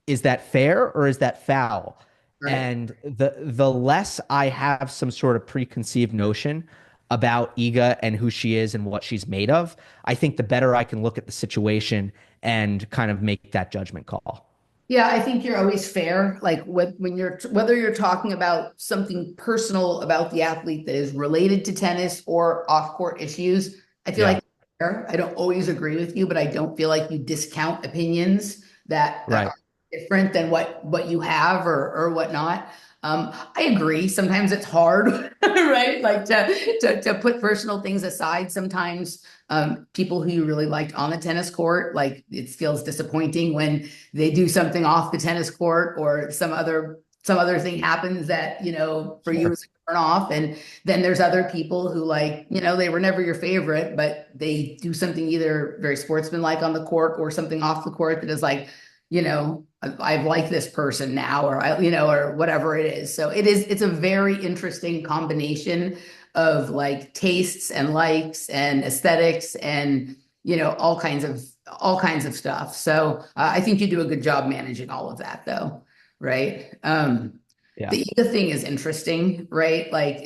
is that fair or is that foul?
Right.
And the less I have some sort of preconceived notion about Iga and who she is and what she's made of, I think the better I can look at the situation and kind of make that judgment call.
Yeah, I think you're always fair. Like when you're whether you're talking about something personal about the athlete that is related to tennis or off-court issues, I feel
Yeah.
like I don't always agree with you, but I don't feel like you discount opinions that
Right.
are different than what you have or whatnot. I agree. Sometimes it's hard, right? Like to put personal things aside. Sometimes people who you really liked on the tennis court, like it feels disappointing when they do something off the tennis court or some other thing happens that for you
Sure.
is a turn off. And then there's other people who, like, they were never your favorite, but they do something either very sportsmanlike on the court or something off the court that is like, I like this person now, or or whatever it is. So it's a very interesting combination of like tastes and likes and aesthetics and all kinds of stuff. So I think you do a good job managing all of that, though, right?
Yeah.
The Eva thing is interesting, right? Like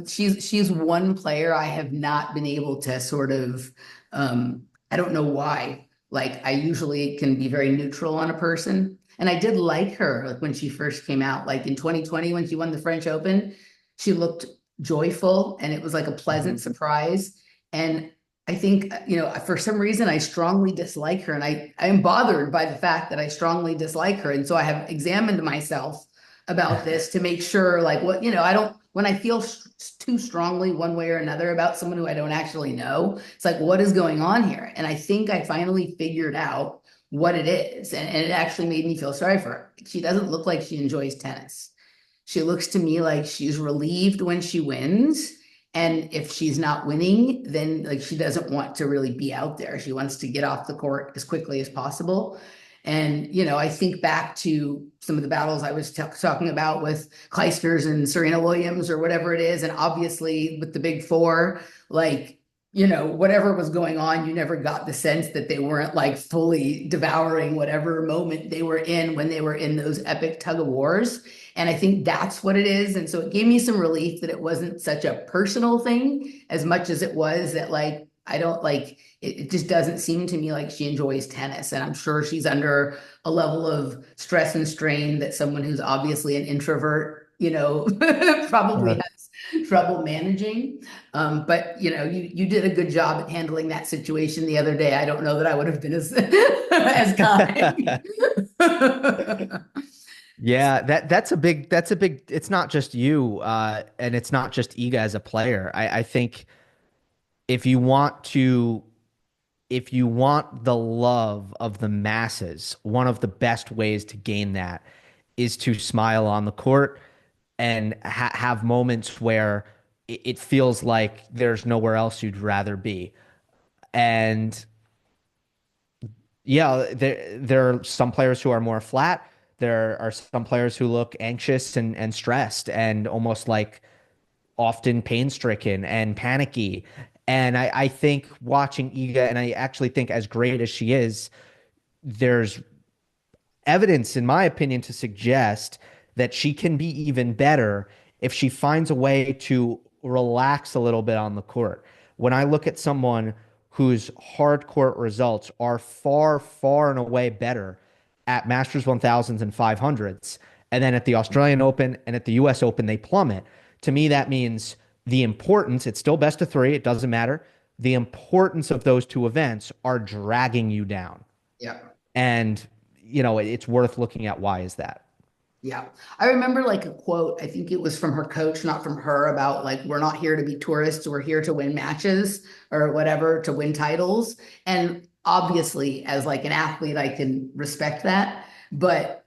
she's one player I have not been able to sort of I don't know why. Like I usually can be very neutral on a person. And I did like her like when she first came out, like in 2020 when she won the French Open, she looked joyful and it was like a pleasant
Mhm.
surprise. And I think, for some reason I strongly dislike her and I am bothered by the fact that I strongly dislike her. And so I have examined myself about this to make sure like I don't when I feel too strongly one way or another about someone who I don't actually know, it's like what is going on here? And I think I finally figured out what it is, and it actually made me feel sorry for her. She doesn't look like she enjoys tennis. She looks to me like she's relieved when she wins, and if she's not winning, then like she doesn't want to really be out there. She wants to get off the court as quickly as possible. And, I think back to some of the battles I was talking about with Clijsters and Serena Williams or whatever it is. And obviously with the big four, like, whatever was going on, you never got the sense that they weren't like fully devouring whatever moment they were in when they were in those epic tug of wars. And I think that's what it is. And so it gave me some relief that it wasn't such a personal thing as much as it was that like, I don't like it just doesn't seem to me like she enjoys tennis. And I'm sure she's under a level of stress and strain that someone who's obviously an introvert, probably
Sure.
has trouble managing. But you did a good job at handling that situation the other day. I don't know that I would have been as as kind.
Yeah, that's a big it's not just you and it's not just Iga as a player. I think if you want to if you want the love of the masses, one of the best ways to gain that is to smile on the court and have moments where it feels like there's nowhere else you'd rather be. And yeah, there are some players who are more flat. There are some players who look anxious and stressed and almost like often pain stricken and panicky. And I think watching Iga, and I actually think as great as she is, there's evidence, in my opinion, to suggest that she can be even better if she finds a way to relax a little bit on the court. When I look at someone whose hard court results are far, far and away better at Masters 1000s and 500s, and then at the Australian Open and at the US Open, they plummet. To me, that means the importance, it's still best of three, it doesn't matter. The importance of those two events are dragging you down.
Yeah.
And, it's worth looking at why is that?
Yeah. I remember like a quote, I think it was from her coach, not from her, about like, we're not here to be tourists, we're here to win matches or whatever, to win titles. And obviously, as like an athlete, I can respect that. But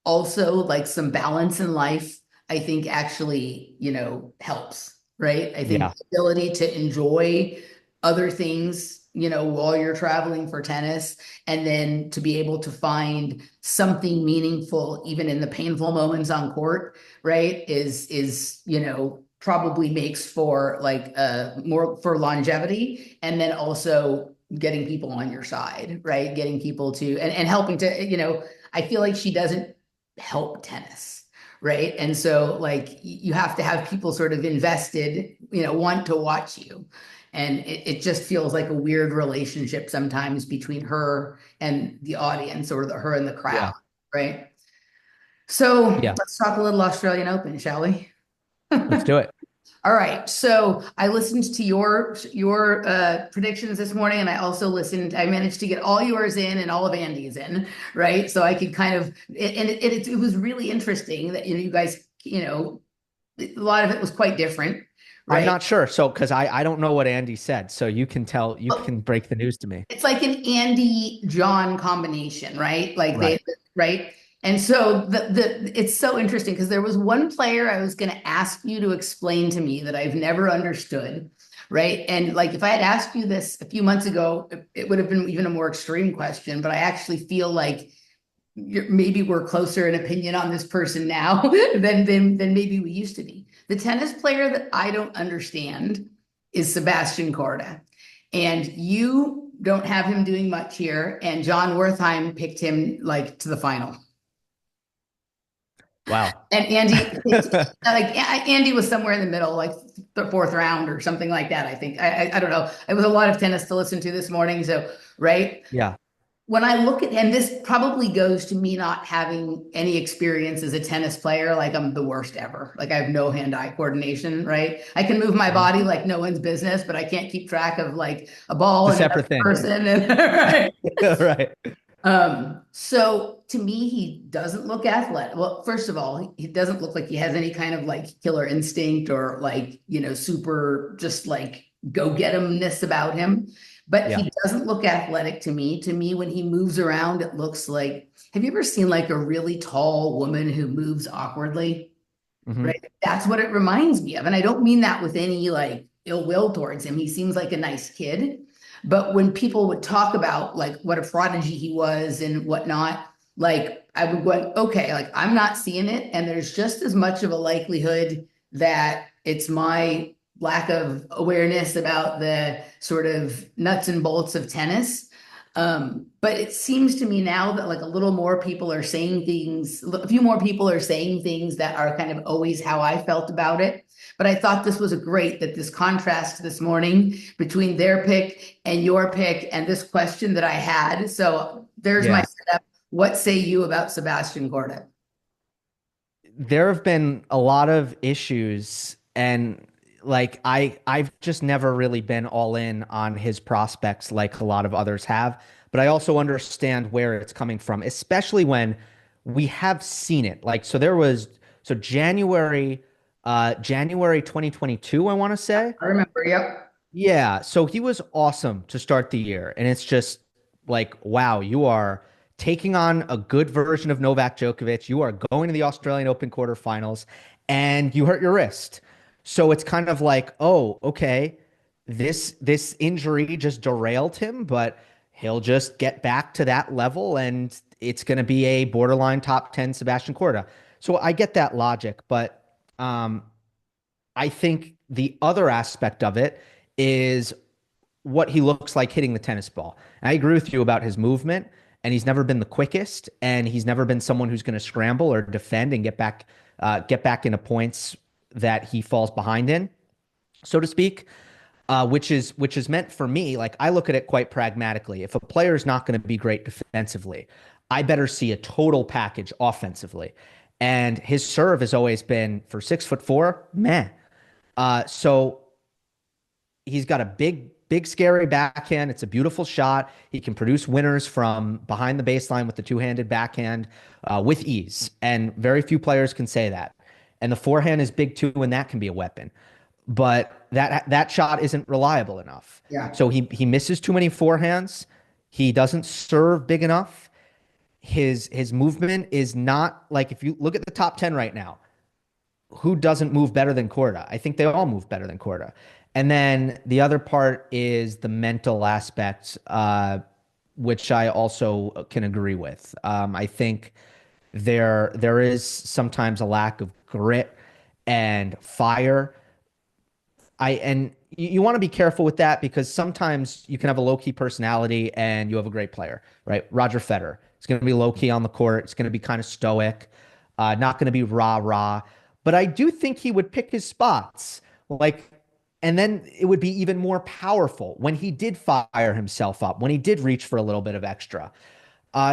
also, like some balance in life, I think actually, helps, right? I think
Yeah.
the ability to enjoy other things, while you're traveling for tennis, and then to be able to find something meaningful, even in the painful moments on court, right? Probably makes for like more for longevity, and then also getting people on your side, right? Getting people to and helping to, I feel like she doesn't help tennis, right? And so like you have to have people sort of invested, want to watch you. And it just feels like a weird relationship sometimes between her and the audience or her and the crowd,
Yeah.
right? So
Yeah.
let's talk a little Australian Open, shall we?
Let's do it.
All right. So I listened to your predictions this morning, and I also listened. I managed to get all yours in and all of Andy's in, right? So I could kind of, and it was really interesting that you guys, a lot of it was quite different,
I'm
right?
not sure. So, because I don't know what Andy said. So you
But
can break the news to me.
it's like an Andy John combination, right? Like they,
Right.
right? And so it's so interesting because there was one player I was going to ask you to explain to me that I've never understood, right? And like if I had asked you this a few months ago, it would have been even a more extreme question, but I actually feel like maybe we're closer in opinion on this person now than maybe we used to be. The tennis player that I don't understand is Sebastian Corda. And you don't have him doing much here, and John Wertheim picked him like to the final.
Wow.
And Andy picked, like Andy was somewhere in the middle, like the fourth round or something like that. I think I don't know. It was a lot of tennis to listen to this morning. So right
Yeah.
when I look at, and this probably goes to me not having any experience as a tennis player, like I'm the worst ever. Like I have no hand-eye coordination, right? I can move my
Mhm.
body like no one's business, but I can't keep track of like a ball
It's a
and another
separate thing.
person. And right.
Right.
So to me, he doesn't look athletic. Well, first of all, he doesn't look like he has any kind of like killer instinct or like, super just like go get himness about him. But
Yeah.
he doesn't look athletic to me. To me, when he moves around, it looks like, have you ever seen like a really tall woman who moves awkwardly?
Hmm.
Right. That's what it reminds me of. And I don't mean that with any like ill will towards him. He seems like a nice kid. But when people would talk about like what a prodigy he was and whatnot, like I would go, okay, like I'm not seeing it. And there's just as much of a likelihood that it's my lack of awareness about the sort of nuts and bolts of tennis. But it seems to me now that like a little more people are saying things, a few more people are saying things that are kind of always how I felt about it. But I thought this was a great that this contrast this morning between their pick and your pick and this question that I had. So there's my
Yeah.
setup. What say you about Sebastian Corda?
There have been a lot of issues, and like I've just never really been all in on his prospects like a lot of others have, but I also understand where it's coming from, especially when we have seen it. Like so January 2022, I want to say.
I remember, yep.
Yeah, so he was awesome to start the year. And it's just like, wow, you are taking on a good version of Novak Djokovic. You are going to the Australian Open quarterfinals and you hurt your wrist. So it's kind of like, oh, okay, this injury just derailed him, but he'll just get back to that level and it's going to be a borderline top 10 Sebastian Korda. So I get that logic, but um I think the other aspect of it is what he looks like hitting the tennis ball. And I agree with you about his movement, and he's never been the quickest, and he's never been someone who's going to scramble or defend and get back into points that he falls behind in, so to speak. Which is meant for me. Like I look at it quite pragmatically. If a player is not going to be great defensively, I better see a total package offensively. And his serve has always been for 6'4", meh. So he's got a big, scary backhand. It's a beautiful shot. He can produce winners from behind the baseline with the two-handed backhand with ease. And very few players can say that. And the forehand is big too, and that can be a weapon. But that shot isn't reliable enough.
Yeah.
So he misses too many forehands. He doesn't serve big enough. His movement is not like if you look at the top 10 right now, who doesn't move better than Korda? I think they all move better than Korda. And then the other part is the mental aspect, which I also can agree with. I think there is sometimes a lack of grit and fire. And you want to be careful with that because sometimes you can have a low key personality and you have a great player, right? Roger Federer. It's going to be low key on the court. It's going to be kind of stoic, not going to be rah rah. But I do think he would pick his spots, like, and then it would be even more powerful when he did fire himself up, when he did reach for a little bit of extra.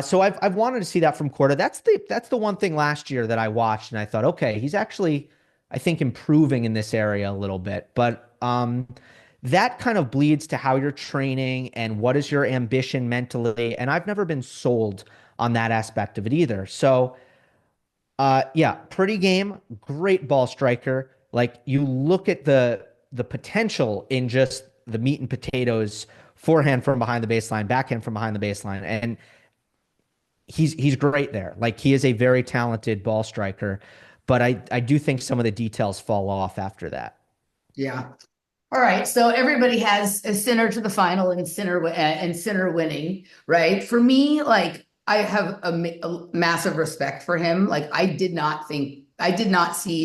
So I've wanted to see that from Korda. That's the one thing last year that I watched and I thought, okay, he's actually, I think, improving in this area a little bit. But that kind of bleeds to how you're training and what is your ambition mentally. And I've never been sold on that aspect of it either. So yeah, pretty game, great ball striker. Like you look at the potential in just the meat and potatoes, forehand from behind the baseline, backhand from behind the baseline, and he's great there. Like he is a very talented ball striker, but I do think some of the details fall off after that.
Yeah. All right, so everybody has a sinner to the final and sinner winning, right? For me, like I have a massive respect for him. Like I did not see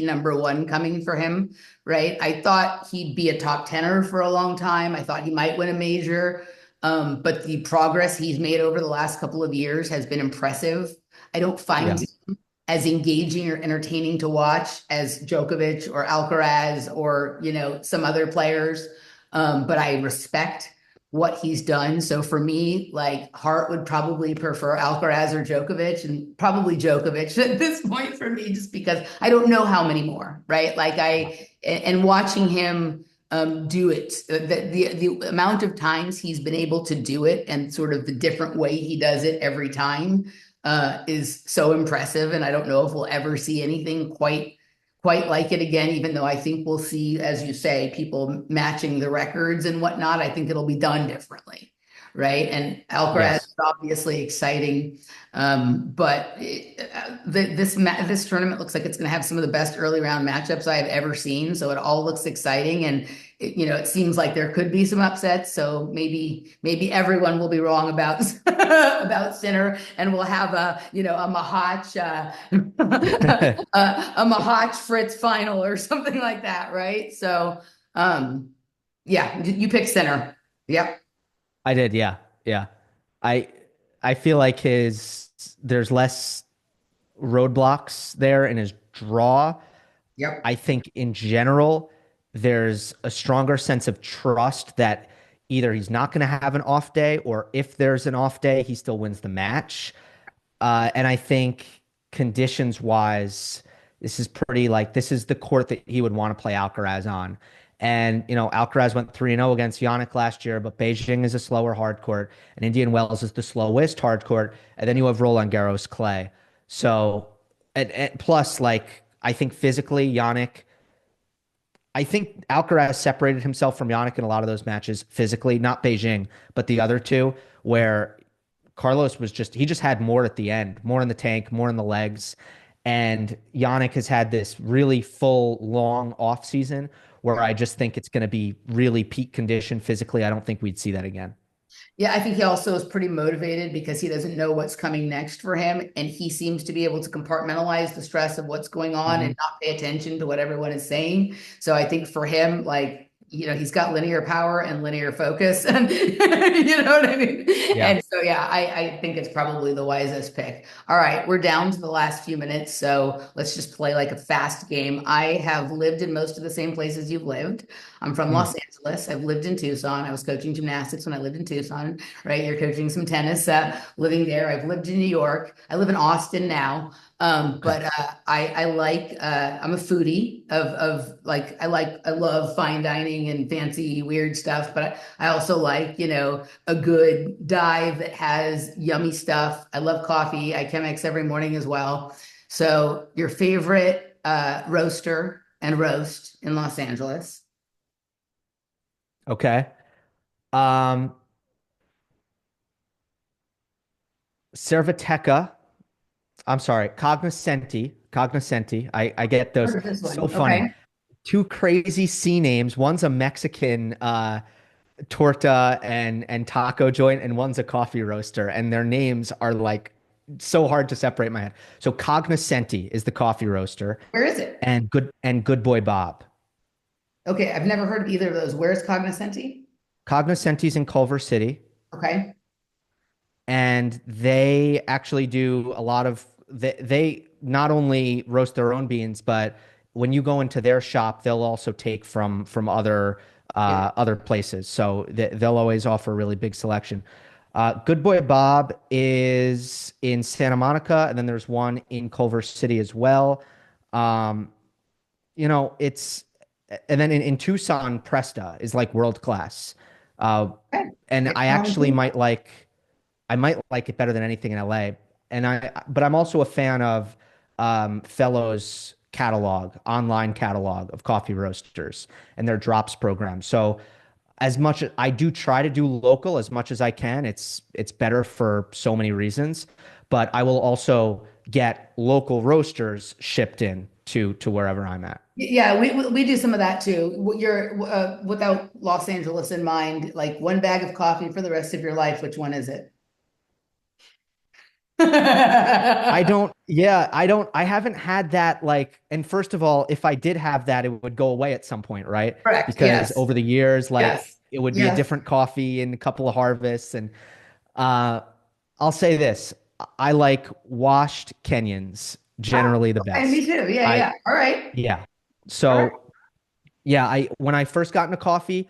number one coming for him, right? I thought he'd be a top tenner for a long time. I thought he might win a major. But the progress he's made over the last couple of years has been impressive. I don't find
Yeah.
him as engaging or entertaining to watch as Djokovic or Alcaraz or, some other players. But I respect what he's done. So for me, like Hart would probably prefer Alcaraz or Djokovic, and probably Djokovic at this point for me, just because I don't know how many more, right? And watching him do it, the amount of times he's been able to do it and sort of the different way he does it every time is so impressive. And I don't know if we'll ever see anything quite like it again, even though I think we'll see, as you say, people matching the records and whatnot. I think it'll be done differently, right? And Alcaraz
Yes.
is obviously exciting, but this tournament looks like it's going to have some of the best early round matchups I have ever seen. So it all looks exciting, and it seems like there could be some upsets. So maybe everyone will be wrong about about Sinner, and we'll have a Mahach a Mahach Fritz final or something like that, right? So yeah, you pick Sinner. Yep.
I did, yeah. Yeah. I I feel like his there's less roadblocks there in his draw.
Yep.
I think in general, there's a stronger sense of trust that either he's not going to have an off day, or if there's an off day, he still wins the match. And I think conditions wise, this is the court that he would want to play Alcaraz on. And, Alcaraz went 3-0 against Yannick last year, but Beijing is a slower hard court, and Indian Wells is the slowest hard court. And then you have Roland Garros clay. So, and plus, like, I think physically, I think Alcaraz separated himself from Yannick in a lot of those matches physically, not Beijing, but the other two, where Carlos he just had more at the end, more in the tank, more in the legs. And Yannick has had this really full, long off season where I just think it's going to be really peak condition physically. I don't think we'd see that again.
Yeah, I think he also is pretty motivated because he doesn't know what's coming next for him. And he seems to be able to compartmentalize the stress of what's going on
Mhm.
and not pay attention to what everyone is saying. So I think for him, like, he's got linear power and linear focus. And you know what I mean?
Yeah.
And so, yeah, I think it's probably the wisest pick. All right, we're down to the last few minutes. So let's just play like a fast game. I have lived in most of the same places you've lived. I'm from
Mm.
Los Angeles. I've lived in Tucson. I was coaching gymnastics when I lived in Tucson, right? You're coaching some tennis, living there. I've lived in New York. I live in Austin now.
Okay.
But I like I'm a foodie of like I love fine dining and fancy weird stuff, but I also like, a good dive that has yummy stuff. I love coffee. I Chemex every morning as well. So your favorite roaster and roast in Los Angeles?
Okay. Um, Cerviteca. I'm sorry, Cognoscenti. I get those.
What is this
So
one?
funny.
Okay.
Two crazy C names. One's a Mexican torta and taco joint, and one's a coffee roaster, and their names are like so hard to separate in my head. So Cognoscenti is the coffee roaster,
Where is it?
and Good Boy Bob.
Okay, I've never heard of either of those. Where's Cognoscenti?
Cognoscenti's in Culver City,
Okay.
and they actually do a lot of they not only roast their own beans, but when you go into their shop, they'll also take from
Yeah.
other places. So they'll always offer a really big selection. Good Boy Bob is in Santa Monica, and then there's one in Culver City as well. Um, it's and then in Tucson, Presta is like world class. Uh,
Okay.
and
It's on Tuesday.
I might like it better than anything in LA. But I'm also a fan of Fellows catalog, online catalog of coffee roasters and their drops program. So as much as I do try to do local as much as I can, it's better for so many reasons. But I will also get local roasters shipped in to wherever I'm at.
Yeah, we do some of that too. You're without Los Angeles in mind, like one bag of coffee for the rest of your life. Which one is it?
I haven't had that and first of all, if I did have that, it would go away at some point, right?
Correct.
Because
Yes.
over the years, like
Yes.
it would be a
Yes.
different coffee in a couple of harvests. And uh, I'll say this, I like washed Kenyans
Ah,
generally the
okay, me
best.
too. Yeah,
I
yeah. All right.
Yeah.
All right.
So yeah, I when I first got into coffee,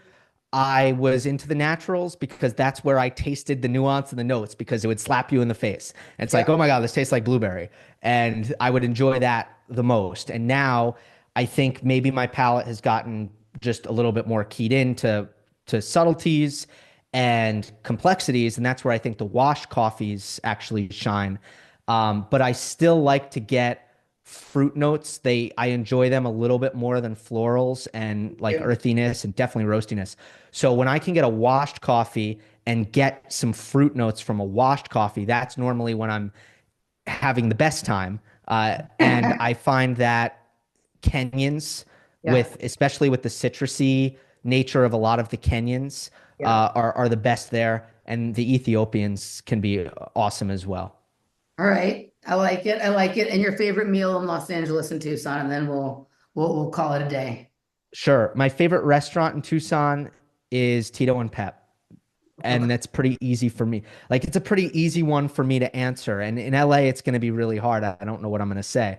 I was into the naturals because that's where I tasted the nuance and the notes because it would slap you in the face. And it's like,
Yeah.
oh my God, this tastes like blueberry. And I would enjoy that the most. And now I think maybe my palate has gotten just a little bit more keyed into to subtleties and complexities. And that's where I think the wash coffees actually shine. But I still like to get fruit notes. I enjoy them a little bit more than florals and like
You.
earthiness and definitely roastiness. So when I can get a washed coffee and get some fruit notes from a washed coffee, that's normally when I'm having the best time. And I find that Kenyans,
Yeah.
especially with the citrusy nature of a lot of the Kenyans,
Yeah.
are the best there, and the Ethiopians can be awesome as well.
All right. I like it. I like it. And your favorite meal in Los Angeles and Tucson, and then we'll call it a day.
Sure, my favorite restaurant in Tucson is Tito and Pep.
Okay.
And that's pretty easy for me. Like it's a pretty easy one for me to answer. And in LA, it's going to be really hard. I don't know what I'm going to say.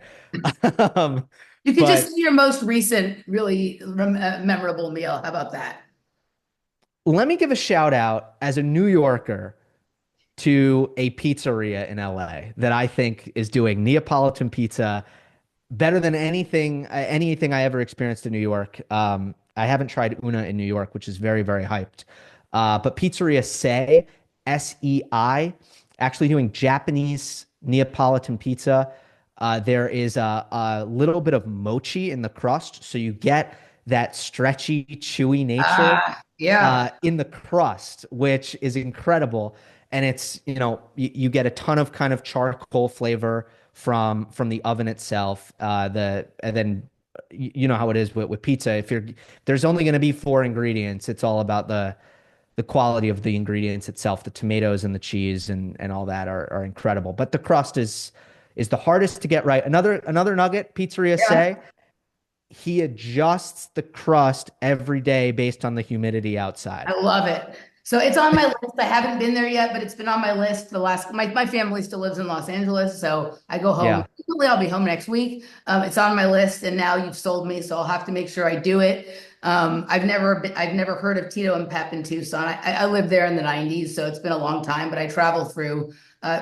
Um,
You could just
but
say your most recent, really memorable meal. How about that?
let me give a shout out as a New Yorker to a pizzeria in LA that I think is doing Neapolitan pizza better than anything I ever experienced in New York. I haven't tried Una in New York, which is very, very hyped. But Pizzeria Sei, SEI, actually doing Japanese Neapolitan pizza. There is a little bit of mochi in the crust, so you get that stretchy, chewy nature
Yeah.
in the crust, which is incredible. And it's, you get a ton of kind of charcoal flavor from the oven itself. And then you know how it is with pizza. There's only going to be four ingredients. It's all about the quality of the ingredients itself. The tomatoes and the cheese and all that are incredible. But the crust is the hardest to get right. Another nugget, Pizzeria
Yeah.
Say, he adjusts the crust every day based on the humidity outside.
I love it. So it's on my list. I haven't been there yet, but it's been on my list the last, my family still lives in Los Angeles, so I go home.
Yeah,
Hopefully I'll be home next week. It's on my list and now you've sold me, so I'll have to make sure I do it. I've never heard of Tito and Pep in Tucson. I lived there in the 90s, so it's been a long time, but I travel through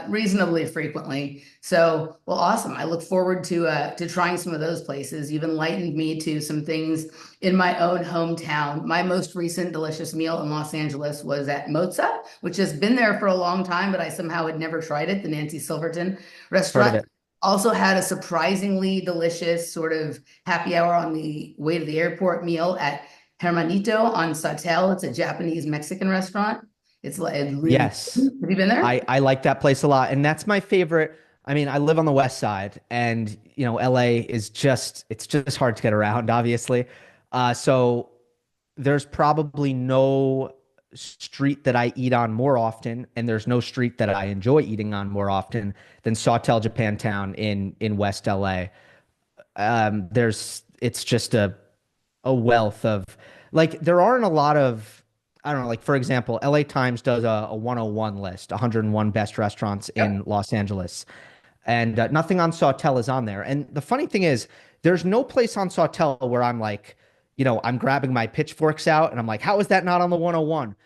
reasonably frequently. So, well, awesome. I look forward to trying some of those places. You've enlightened me to some things in my own hometown. My most recent delicious meal in Los Angeles was at Mozza, which has been there for a long time, but I somehow had never tried it, the Nancy Silverton
heard of
restaurant.
it.
Also had a surprisingly delicious sort of happy hour on the way to the airport meal at Hermanito on Sawtelle. It's a Japanese Mexican restaurant. It's like really,
Yes.
have you been there?
I like that place a lot. And that's my favorite. I mean, I live on the west side and LA is it's just hard to get around, obviously. So there's probably no street that I eat on more often, and there's no street that I enjoy eating on more often than Sawtelle Japantown in West LA. It's just a wealth of like there aren't a lot of I don't know, like for example, LA Times does a 101 list, 101 best restaurants in
Yep.
Los Angeles. And nothing on Sawtelle is on there. And the funny thing is, there's no place on Sawtelle where I'm like, I'm grabbing my pitchforks out and I'm like, how is that not on the 101?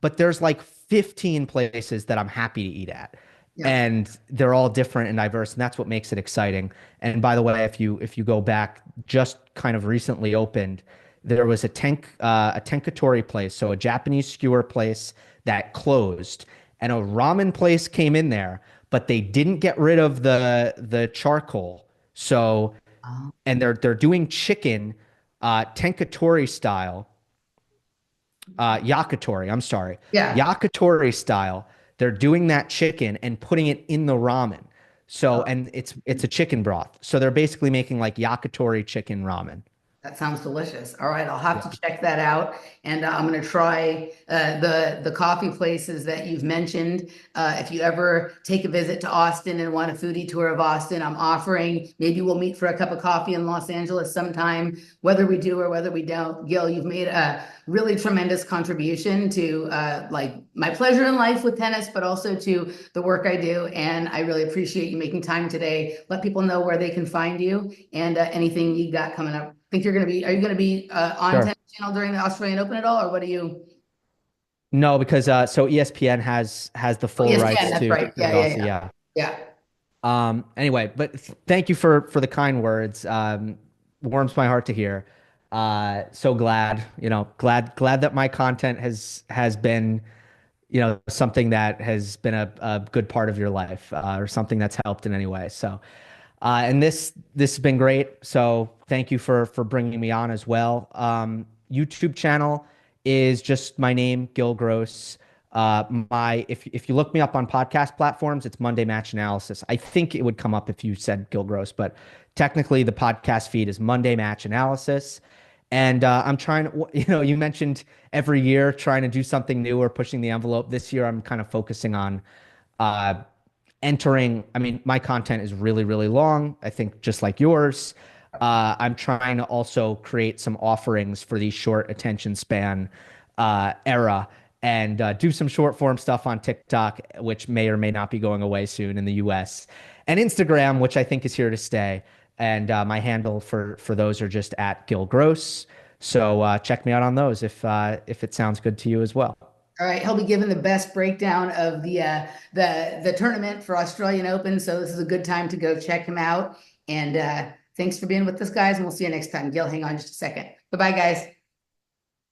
But there's like 15 places that I'm happy to eat at.
Yeah.
And they're all different and diverse, and that's what makes it exciting. And by the way, if you go back, just kind of recently opened, there was a tenkatori place, so a Japanese skewer place that closed, and a ramen place came in there, but they didn't get rid of the charcoal. So,
Oh,
and they're doing chicken tenkatori style, yakitori, I'm sorry,
yeah.
yakitori style. They're doing that chicken and putting it in the ramen. So,
Oh,
and it's a chicken broth. So they're basically making like yakitori chicken ramen.
That sounds delicious. All right, I'll have
Yeah.
to check that out, and I'm going to try the coffee places that you've mentioned. If you ever take a visit to Austin and want a foodie tour of Austin, I'm offering. Maybe we'll meet for a cup of coffee in Los Angeles sometime. Whether we do or whether we don't, Gil, you've made a really tremendous contribution to like my pleasure in life with tennis, but also to the work I do. And I really appreciate you making time today. Let people know where they can find you and anything you got coming up. Think you're going to be, are you going to be on
Sure.
Tennis Channel during the Australian Open at all, or what do you?
No, because so ESPN has the
Oh,
full
ESPN,
rights
that's
to
right. Yeah, yeah,
Rossi.
yeah.
Yeah.
Yeah.
Anyway, but thank you for the kind words. Warms my heart to hear. So glad, glad that my content has been, something that has been a good part of your life, or something that's helped in any way. So, and this has been great. So thank you for bringing me on as well. YouTube channel is just my name, Gil Gross. My if you look me up on podcast platforms, it's Monday Match Analysis. I think it would come up if you said Gil Gross, but technically the podcast feed is Monday Match Analysis. And I'm trying to, you mentioned every year trying to do something new or pushing the envelope. This year, I'm kind of focusing on uh, entering. I mean, my content is really, really long, I think just like yours. I'm trying to also create some offerings for the short attention span era and do some short form stuff on TikTok, which may or may not be going away soon in the US, and Instagram, which I think is here to stay. And my handle for those are just at Gil Gross. So check me out on those if it sounds good to you as well.
All right, he'll be giving the best breakdown of the tournament for Australian Open. So this is a good time to go check him out. And thanks for being with us, guys. And we'll see you next time. Gil, hang on just a second. Bye-bye, guys.